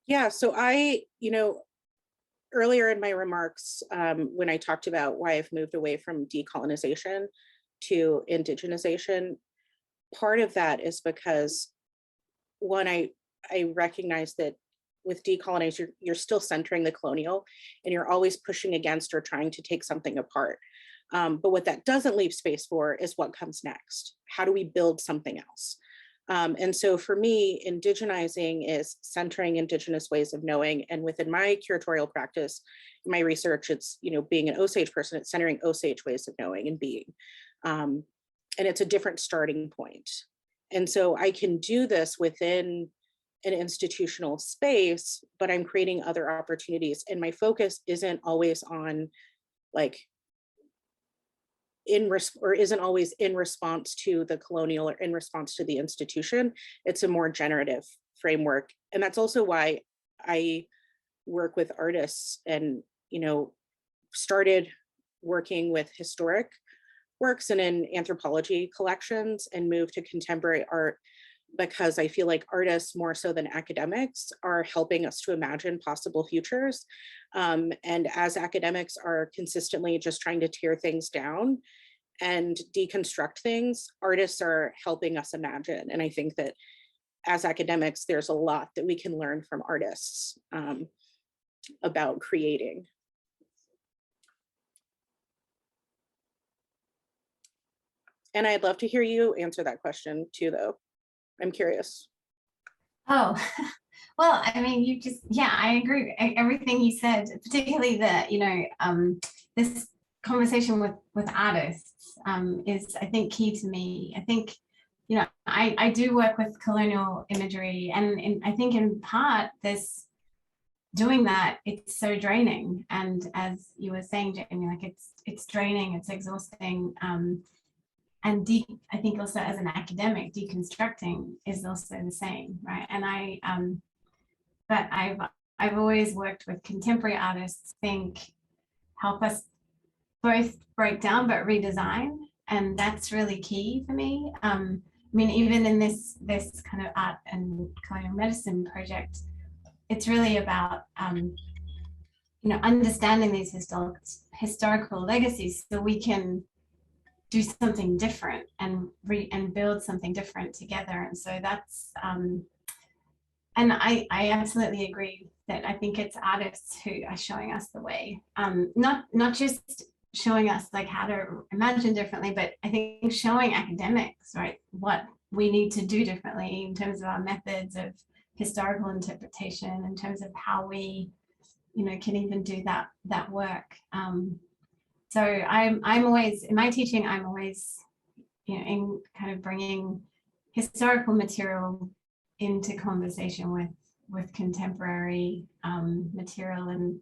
Yeah, so I, earlier in my remarks, when I talked about why I've moved away from decolonization to indigenization, part of that is because, one, I recognize that with decolonization, you're still centering the colonial, and you're always pushing against or trying to take something apart. But what that doesn't leave space for is what comes next. How do we build something else? And so for me, indigenizing is centering Indigenous ways of knowing. And within my curatorial practice, my research, it's, being an Osage person, it's centering Osage ways of knowing and being. And it's a different starting point. And so I can do this within an institutional space, but I'm creating other opportunities. And my focus isn't always on like, isn't always in response to the colonial or in response to the institution. It's a more generative framework. And that's also why I work with artists and, started working with historic works and in anthropology collections, and moved to contemporary art, because I feel like artists, more so than academics, are helping us to imagine possible futures. And as academics are consistently just trying to tear things down and deconstruct things, artists are helping us imagine. And I think that as academics, there's a lot that we can learn from artists about creating. And I'd love to hear you answer that question too, though. I'm curious. Oh, well, I mean, I agree with everything you said, particularly that, this conversation with artists is, I think, key to me. I think, I do work with colonial imagery, and I think in part doing that, it's so draining. And as you were saying, Jamie, like it's draining, it's exhausting. And I think also as an academic, deconstructing is also the same, right? And but I've always worked with contemporary artists, help us both break down but redesign, and that's really key for me. I mean, even in this kind of art and colonial medicine project, it's really about understanding these historical legacies so we can do something different and build something different together. And so that's and I absolutely agree that I think it's artists who are showing us the way, not just showing us like how to imagine differently, but I think showing academics, right, what we need to do differently in terms of our methods of historical interpretation, in terms of how we can even do that work. So I'm always, in my teaching, I'm always, in kind of bringing historical material into conversation with contemporary material, and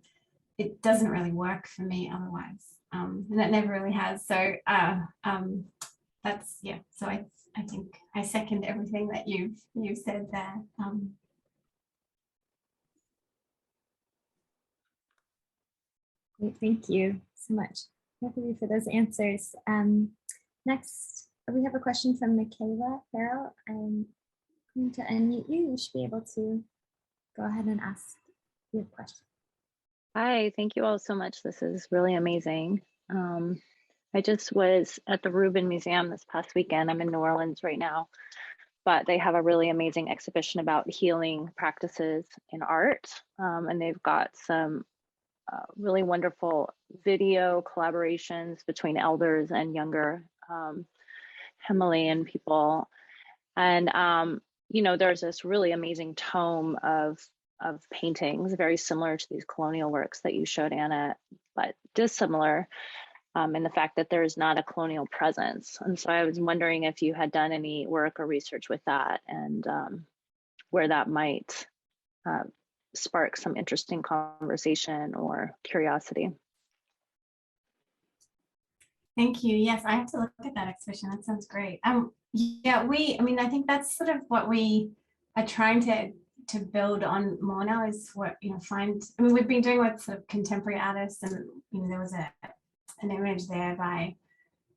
it doesn't really work for me otherwise, and it never really has. So that's, yeah, so I think I second everything that you've said there. Great, thank you so much, both of you, for those answers. Next, we have a question from Michaela Farrell. I'm going to unmute you. You should be able to go ahead and ask your question. Hi, thank you all so much. This is really amazing. I just was at the Reuben Museum this past weekend. I'm in New Orleans right now, but they have a really amazing exhibition about healing practices in art. And they've got some really wonderful video collaborations between elders and younger Himalayan people. And, you know, there's this really amazing tome of paintings, very similar to these colonial works that you showed, Anna, but dissimilar in the fact that there is not a colonial presence. And so I was wondering if you had done any work or research with that, and where that might spark some interesting conversation or curiosity. Thank you. Yes, I have to look at that exhibition. That sounds great. Yeah, I mean, I think that's sort of what we are trying to build on more now, is what, you know, find, I mean, we've been doing with sort of contemporary artists, and, you know, there was an image there by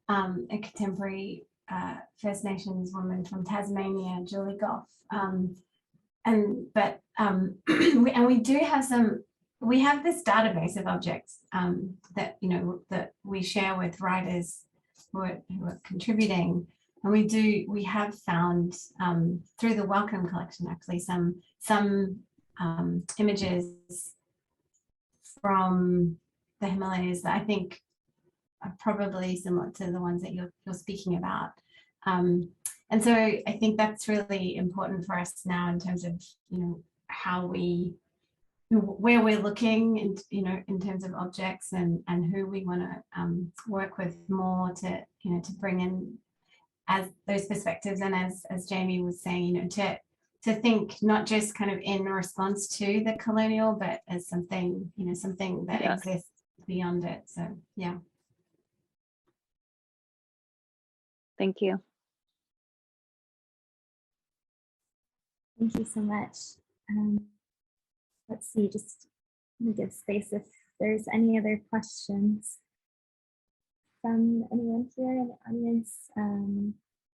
a contemporary First Nations woman from Tasmania, Julie Goff. And we do have we have this database of objects that, you know, that we share with writers who are contributing, and we have found through the Wellcome collection actually some images from the Himalayas that I think are probably similar to the ones that you're speaking about. And so I think that's really important for us now in terms of, you know, how where we're looking, and, you know, in terms of objects, and who we want to work with more to, you know, to bring in as those perspectives, and as Jamie was saying, you know, to think not just kind of in response to the colonial, but as something, you know, something that exists beyond it. So yeah. Thank you. Thank you so much. Let's see, just let me give space if there's any other questions from anyone here in the audience.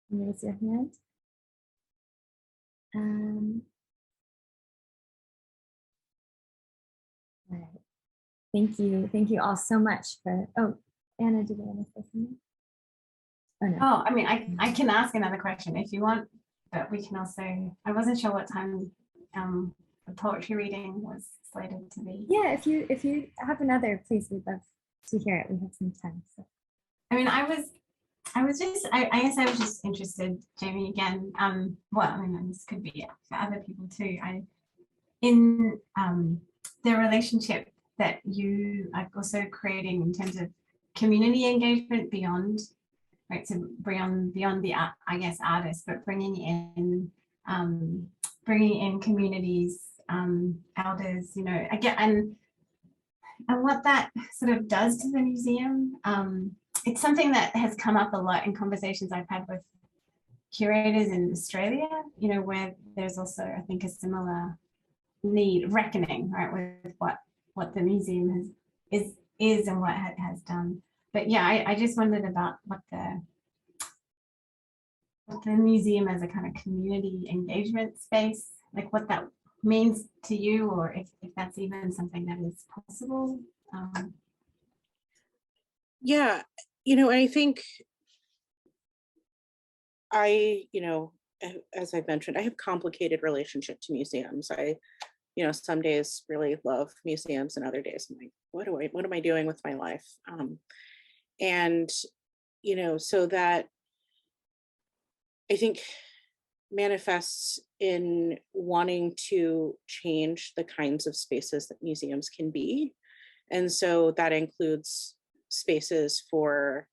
Raise your hand. All right. Thank you all so much for, oh, Anna, did you want to say something? Oh, no. Oh, I mean, I can ask another question if you want, but we can also, I wasn't sure what time the poetry reading was slated to be. Yeah, if you have another, please, we'd love to hear it. We have some time. So. I mean, I guess I was just interested, Jamie, again, well, I mean, this could be for other people too. In the relationship that you are also creating in terms of community engagement beyond, right, so beyond the, I guess, artists, but bringing in communities, elders, you know, again, and what that sort of does to the museum. It's something that has come up a lot in conversations I've had with curators in Australia, you know, where there's also, I think, a similar need, reckoning, right, with what the museum is and what it has done. But yeah, I just wondered about what the museum as a kind of community engagement space, like what that means to you, or if that's even something that is possible. Yeah, you know, I think you know, as I've mentioned, I have complicated relationship to museums. You know, some days really love museums, and other days I'm like, what am I doing with my life? And, you know, so that I think manifests in wanting to change the kinds of spaces that museums can be. And so that includes spaces for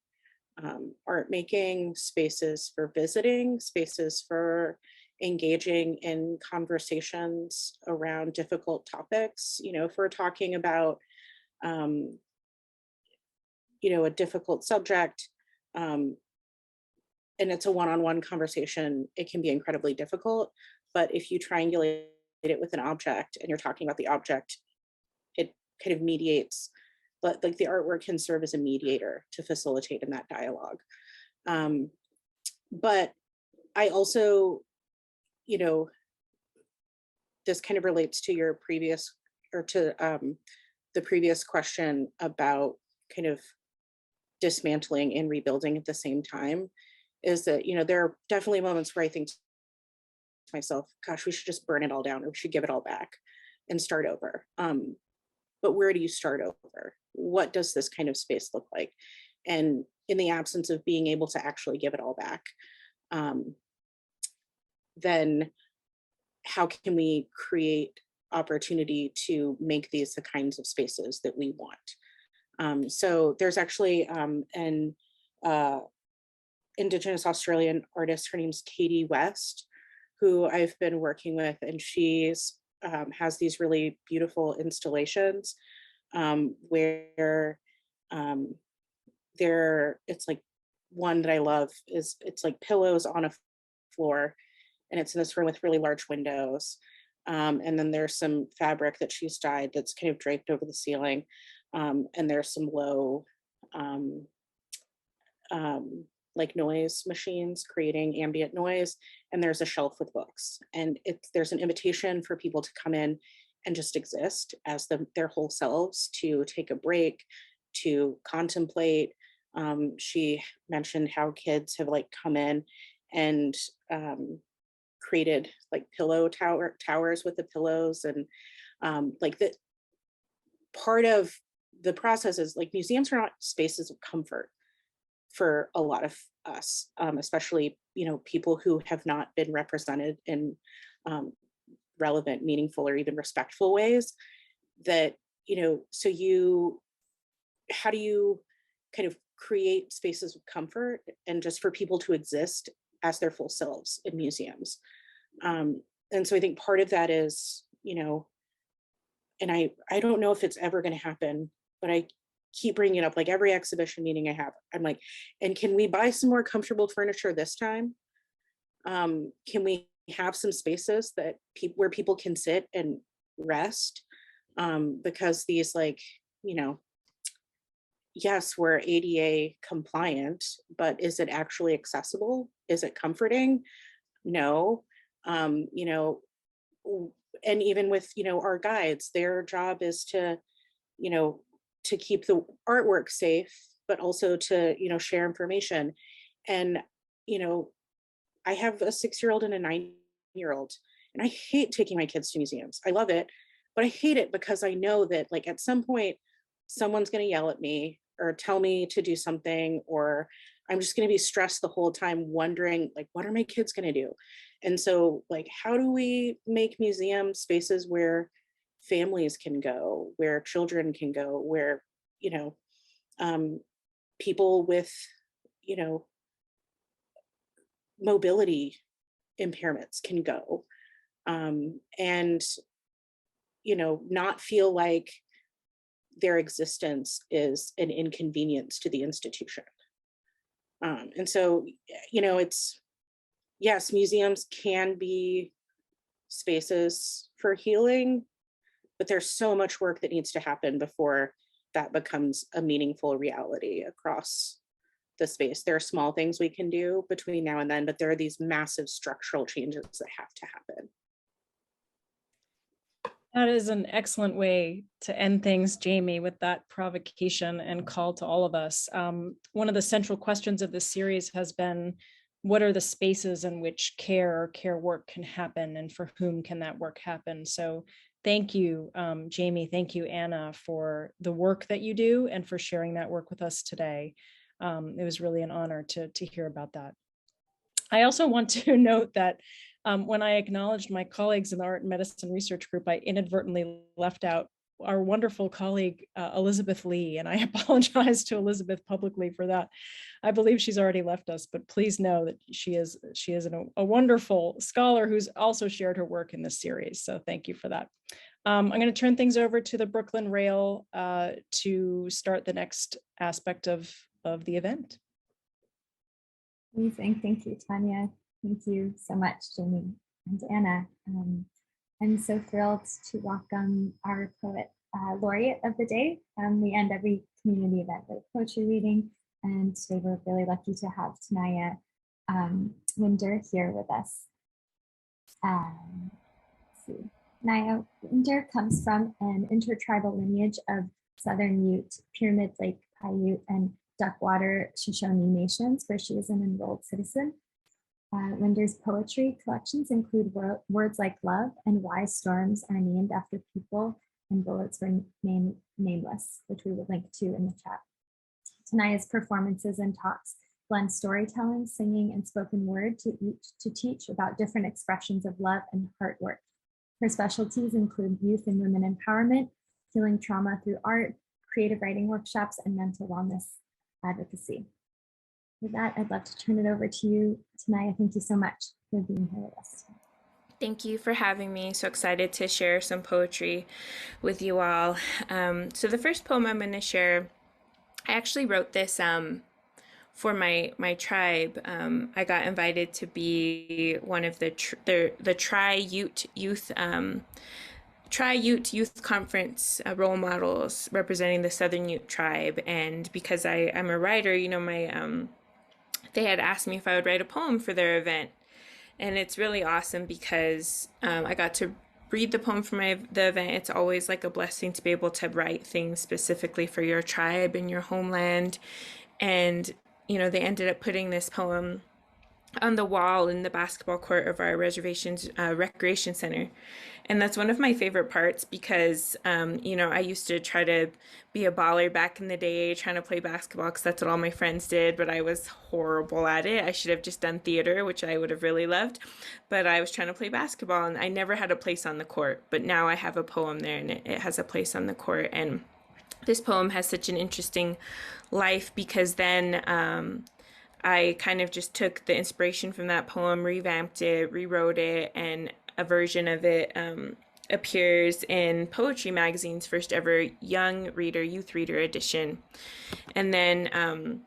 art making, spaces for visiting, spaces for engaging in conversations around difficult topics. You know, if we're talking about, you know, a difficult subject, and it's a one-on-one conversation, it can be incredibly difficult. But if you triangulate it with an object and you're talking about the object, it kind of mediates, but like the artwork can serve as a mediator to facilitate in that dialogue. But I also, you know, this kind of relates to your previous, or to the previous question about kind of dismantling and rebuilding at the same time, is that, you know, there are definitely moments where I think to myself, gosh, we should just burn it all down, or we should give it all back and start over. But where do you start over? What does this kind of space look like? And in the absence of being able to actually give it all back, then how can we create opportunity to make these the kinds of spaces that we want? So there's actually an Indigenous Australian artist, her name's Katie West, who I've been working with, and she's has these really beautiful installations where it's like, one that I love is, it's like pillows on a floor, and it's in this room with really large windows. And then there's some fabric that she's dyed that's kind of draped over the ceiling. And there's some low like noise machines creating ambient noise. And there's a shelf with books. And there's an invitation for people to come in and just exist as their whole selves, to take a break, to contemplate. She mentioned how kids have like come in and created like pillow towers with the pillows, and like that. Part of the process is like, museums are not spaces of comfort for a lot of us, especially, you know, people who have not been represented in relevant, meaningful, or even respectful ways. That, you know, so how do you kind of create spaces of comfort and just for people to exist as their full selves in museums? And so I think part of that is, you know, and I don't know if it's ever going to happen, but I keep bringing it up, like every exhibition meeting I have, I'm like, and can we buy some more comfortable furniture this time? Can we have some spaces that where people can sit and rest? Because these, like, you know, yes, we're ADA compliant, but is it actually accessible? Is it comforting? No. You know, and even with, you know, our guides, their job is to, you know, to keep the artwork safe, but also to, you know, share information. And, you know, I have a 6-year-old and a 9-year-old, and I hate taking my kids to museums. I love it, but I hate it because I know that, like, at some point, someone's going to yell at me or tell me to do something, or I'm just going to be stressed the whole time wondering, like, what are my kids going to do? And so, like, how do we make museum spaces where families can go, where children can go, where, you know, people with, you know, mobility impairments can go, and, you know, not feel like their existence is an inconvenience to the institution. And so, you know, it's, yes, museums can be spaces for healing, but there's so much work that needs to happen before that becomes a meaningful reality across the space. There are small things we can do between now and then, but there are these massive structural changes that have to happen. That is an excellent way to end things, Jamie, with that provocation and call to all of us. One of the central questions of this series has been, what are the spaces in which care work can happen, and for whom can that work happen? So thank you, Jamie. Thank you, Anna, for the work that you do and for sharing that work with us today. It was really an honor to hear about that. I also want to note that when I acknowledged my colleagues in the Art and Medicine Research Group, I inadvertently left out our wonderful colleague, Elizabeth Lee, and I apologize to Elizabeth publicly for that. I believe she's already left us, but please know that she is a wonderful scholar who's also shared her work in this series. So thank you for that. I'm going to turn things over to the Brooklyn Rail to start the next aspect of the event. Amazing. Thank you, Tanya. Thank you so much, Jamie and Anna. I'm so thrilled to welcome our poet laureate of the day. We end every community event with poetry reading, and today we're really lucky to have Tanaya Winder here with us. Let's see. Tanaya Winder comes from an intertribal lineage of Southern Ute, Pyramid Lake Paiute, and Duckwater Shoshone nations, where she is an enrolled citizen. Winder's poetry collections include words like love and why storms are named after people, and bullets were named nameless, which we will link to in the chat. Tanaya's performances and talks blend storytelling, singing, and spoken word to teach about different expressions of love and heart work. Her specialties include youth and women empowerment, healing trauma through art, creative writing workshops, and mental wellness advocacy. With that, I'd love to turn it over to you, Tanaya. Thank you so much for being here with us. Thank you for having me. So excited to share some poetry with you all. So the first poem I'm going to share, I actually wrote this for my tribe. I got invited to be one of the Tri-Ute Youth Conference role models representing the Southern Ute tribe. And because I'm a writer, you know, they had asked me if I would write a poem for their event. And it's really awesome because I got to read the poem for the event. It's always like a blessing to be able to write things specifically for your tribe and your homeland. And, you know, they ended up putting this poem on the wall in the basketball court of our reservation's recreation center. And that's one of my favorite parts because, you know, I used to try to be a baller back in the day, trying to play basketball because that's what all my friends did, but I was horrible at it. I should have just done theater, which I would have really loved, but I was trying to play basketball and I never had a place on the court. But now I have a poem there and it has a place on the court. And this poem has such an interesting life because then I kind of just took the inspiration from that poem, revamped it, rewrote it, and a version of it appears in Poetry Magazine's first ever youth reader edition. And then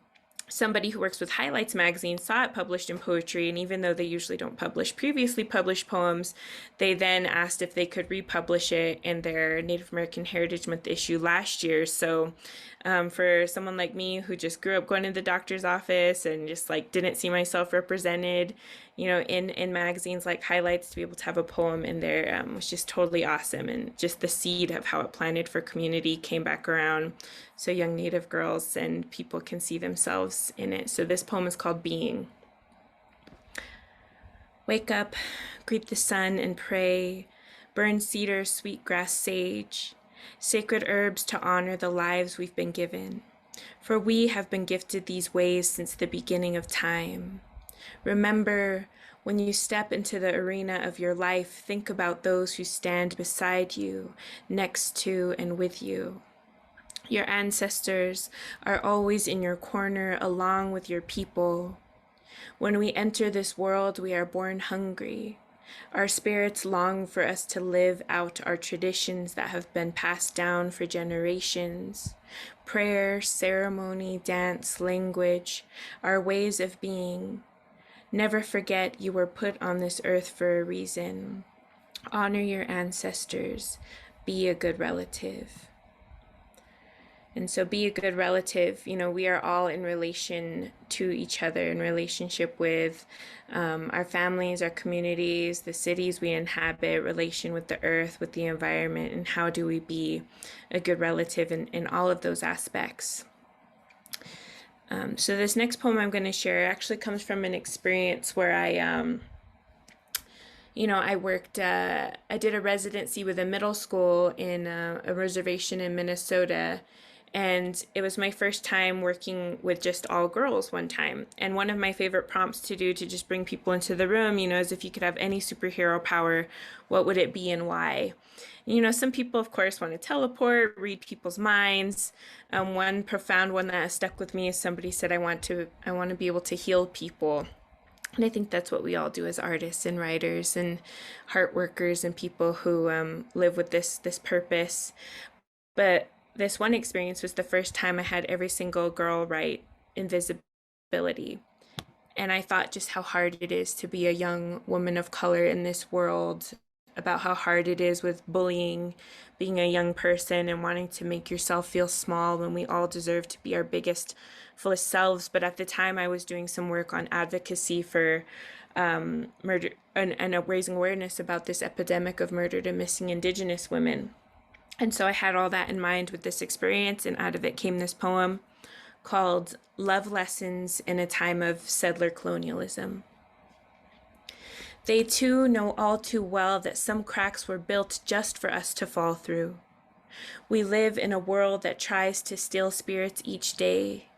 somebody who works with Highlights magazine saw it published in poetry, and even though they usually don't publish previously published poems, they then asked if they could republish it in their Native American Heritage Month issue last year. So for someone like me who just grew up going to the doctor's office and just like didn't see myself represented, you know, in magazines like Highlights, to be able to have a poem in there was just totally awesome. And just the seed of how it planted for community came back around, so young Native girls and people can see themselves in it. So this poem is called Being. Wake up, greet the sun and pray, burn cedar, sweetgrass, sage, sacred herbs to honor the lives we've been given. For we have been gifted these ways since the beginning of time. Remember, when you step into the arena of your life, think about those who stand beside you, next to, and with you. Your ancestors are always in your corner along with your people. When we enter this world, we are born hungry. Our spirits long for us to live out our traditions that have been passed down for generations. Prayer, ceremony, dance, language, our ways of being. Never forget you were put on this earth for a reason. Honor your ancestors. Be a good relative. And so be a good relative. You know, we are all in relation to each other, in relationship with our families, our communities, the cities we inhabit, relation with the earth, with the environment, and how do we be a good relative in all of those aspects. So this next poem I'm going to share actually comes from an experience where I worked, I did a residency with a middle school in a reservation in Minnesota. And it was my first time working with just all girls one time. And one of my favorite prompts to do to just bring people into the room, is if you could have any superhero power, what would it be and why? Some people, of course, want to teleport, read people's minds. One profound one that has stuck with me is somebody said, I want to be able to heal people. And I think that's what we all do as artists and writers and heart workers and people who live with this purpose. But this one experience was the first time I had every single girl write invisibility. And I thought just how hard it is to be a young woman of color in this world, about how hard it is with bullying, being a young person and wanting to make yourself feel small when we all deserve to be our biggest, fullest selves. But at the time I was doing some work on advocacy for murder and raising awareness about this epidemic of murdered and missing Indigenous women. And so I had all that in mind with this experience, and out of it came this poem called Love Lessons in a Time of Settler Colonialism. They too know all too well that some cracks were built just for us to fall through. We live in a world that tries to steal spirits each day.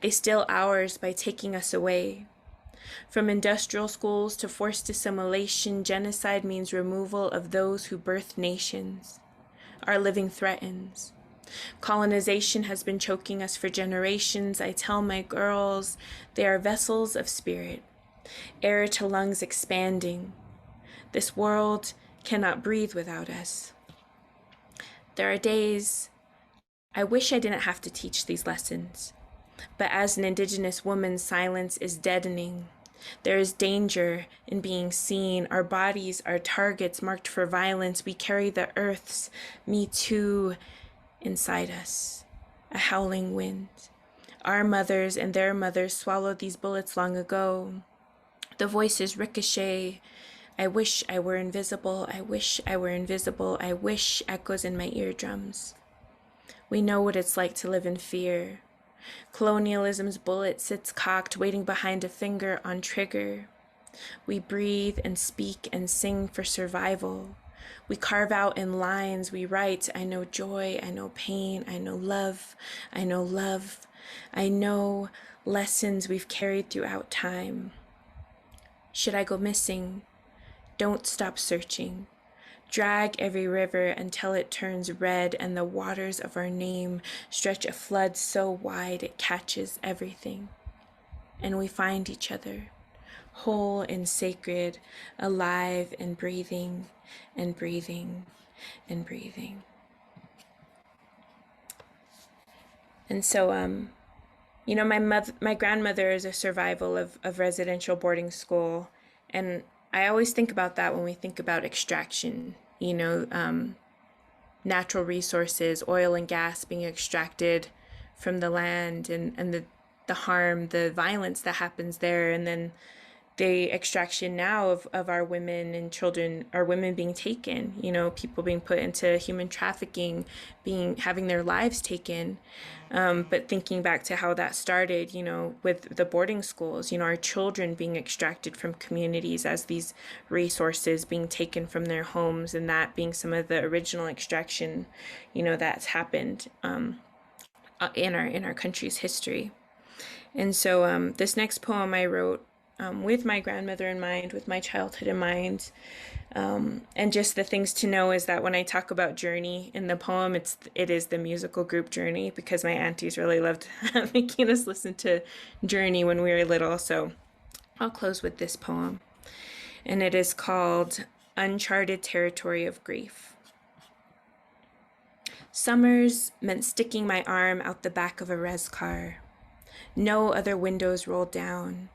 They steal ours by taking us away. From industrial schools to forced assimilation, genocide means removal of those who birthed nations. Our living threatens. Colonization has been choking us for generations. I tell my girls, they are vessels of spirit, air to lungs expanding. This world cannot breathe without us. There are days I wish I didn't have to teach these lessons, but as an Indigenous woman, silence is deadening. There is danger in being seen. Our bodies are targets marked for violence. We carry the earth's Me Too inside us, a howling wind. Our mothers and their mothers swallowed these bullets long ago. The voices ricochet. I wish I were invisible. I wish I were invisible. I wish echoes in my eardrums. We know what it's like to live in fear. Colonialism's bullet sits cocked, waiting behind a finger on trigger. We breathe and speak and sing for survival. We carve out in lines, we write, I know joy, I know pain, I know love, I know love. I know lessons we've carried throughout time. Should I go missing? Don't stop searching. Drag every river until it turns red and the waters of our name stretch a flood so wide it catches everything. And we find each other, whole and sacred, alive and breathing and breathing and breathing. And so, my grandmother is a survival of residential boarding school. And I always think about that when we think about extraction, natural resources, oil and gas being extracted from the land and the harm, the violence that happens there. And then the extraction now of our women and children, our women being taken, people being put into human trafficking, having their lives taken. But thinking back to how that started, with the boarding schools, our children being extracted from communities as these resources being taken from their homes, and that being some of the original extraction, that's happened in our country's history. And so this next poem I wrote with my grandmother in mind, with my childhood in mind. And just the things to know is that when I talk about Journey in the poem, it is the musical group Journey, because my aunties really loved making us listen to Journey when we were little. So I'll close with this poem. And it is called Uncharted Territory of Grief. Summers meant sticking my arm out the back of a res car. No other windows rolled down.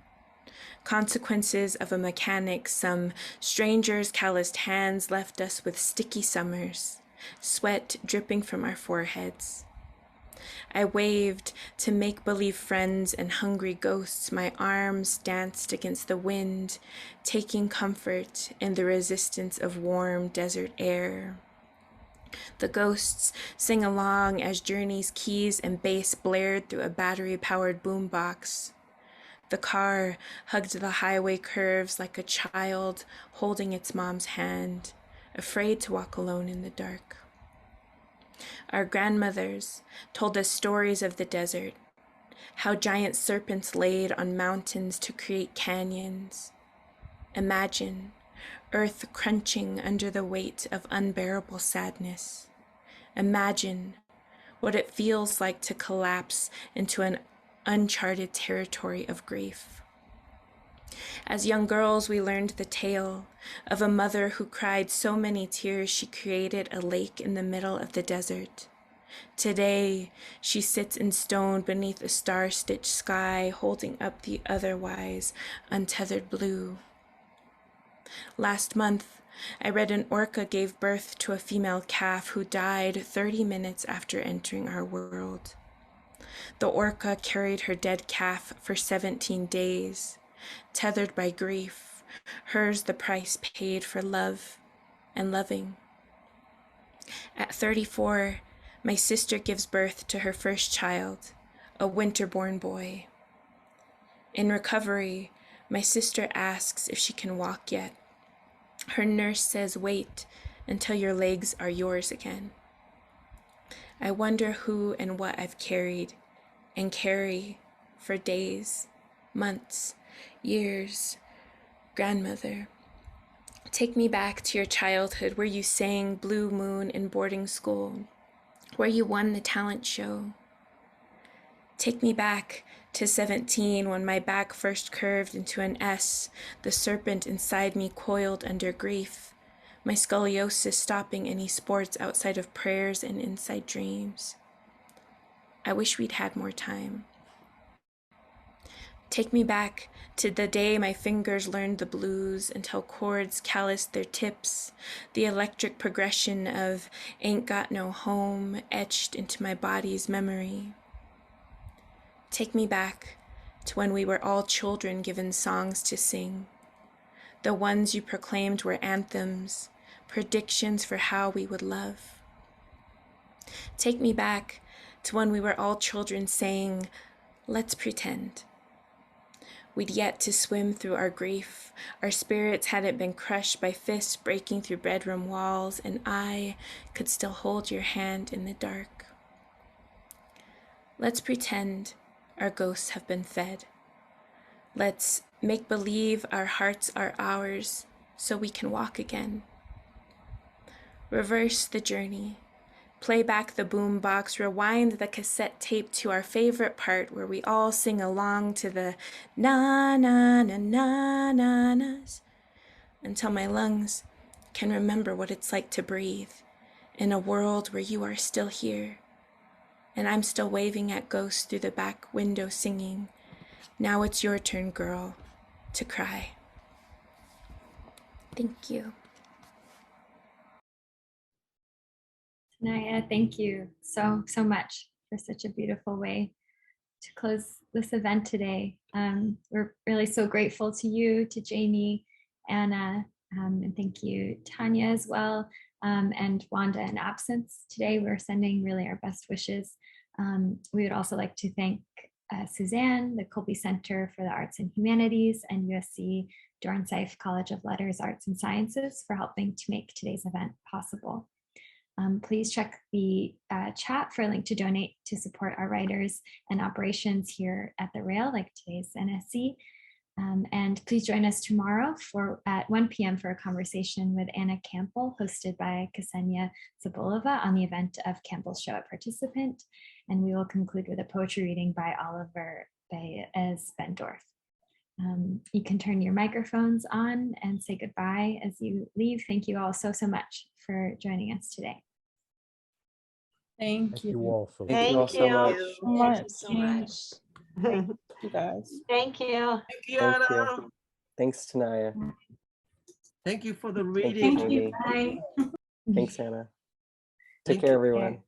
Consequences of a mechanic, some stranger's calloused hands left us with sticky summers, sweat dripping from our foreheads. I waved to make-believe friends and hungry ghosts. My arms danced against the wind, taking comfort in the resistance of warm desert air. The ghosts sing along as Journey's keys and bass blared through a battery-powered boombox. The car hugged the highway curves like a child holding its mom's hand, afraid to walk alone in the dark. Our grandmothers told us stories of the desert, how giant serpents laid on mountains to create canyons. Imagine earth crunching under the weight of unbearable sadness. Imagine what it feels like to collapse into an uncharted territory of grief. As young girls, we learned the tale of a mother who cried so many tears she created a lake in the middle of the desert. Today, she sits in stone beneath a star-stitched sky, holding up the otherwise untethered blue. Last month, I read an orca gave birth to a female calf who died 30 minutes after entering our world. The orca carried her dead calf for 17 days, tethered by grief, hers the price paid for love and loving. At 34, my sister gives birth to her first child, a winter-born boy. In recovery, my sister asks if she can walk yet. Her nurse says, wait until your legs are yours again. I wonder who and what I've carried and carry for days, months, years. Grandmother, take me back to your childhood where you sang Blue Moon in boarding school, where you won the talent show. Take me back to 17 when my back first curved into an S, the serpent inside me coiled under grief, my scoliosis stopping any sports outside of prayers and inside dreams. I wish we'd had more time. Take me back to the day my fingers learned the blues until chords calloused their tips, the electric progression of Ain't Got No Home etched into my body's memory. Take me back to when we were all children given songs to sing, the ones you proclaimed were anthems, predictions for how we would love. Take me back to when we were all children saying, let's pretend. We'd yet to swim through our grief. Our spirits hadn't been crushed by fists breaking through bedroom walls, and I could still hold your hand in the dark. Let's pretend our ghosts have been fed. Let's make believe our hearts are ours so we can walk again. Reverse the journey. Play back the boombox, rewind the cassette tape to our favorite part where we all sing along to the na-na-na-na-na-nas until my lungs can remember what it's like to breathe in a world where you are still here and I'm still waving at ghosts through the back window singing, now it's your turn, girl, to cry. Thank you. Tanaya, thank you so much for such a beautiful way to close this event today. We're really so grateful to you, to Jami, Anna, and thank you, Tanya, as well, and Wanda in absence today. We're sending really our best wishes. We would also like to thank Suzanne, the Colby Center for the Arts and Humanities, and USC Dornsife College of Letters, Arts and Sciences for helping to make today's event possible. Please check the chat for a link to donate to support our writers and operations here at the Rail, like today's NSE. And please join us tomorrow at 1 p.m. for a conversation with Anna Campbell, hosted by Ksenia Zabulova on the event of Campbell's Show at Participant. And we will conclude with a poetry reading by Oliver Baez Bendorf. You can turn your microphones on and say goodbye as you leave. Thank you all so much for joining us today. Thank you. all so much. Thank you all so much. Thank you so much. Thank you guys. Thank you. Thank you. Thanks, Tanaya. Thank you for the Thank you, reading. Thank you. Jami. Bye. Thanks, Anna. Take Thank care, you. everyone.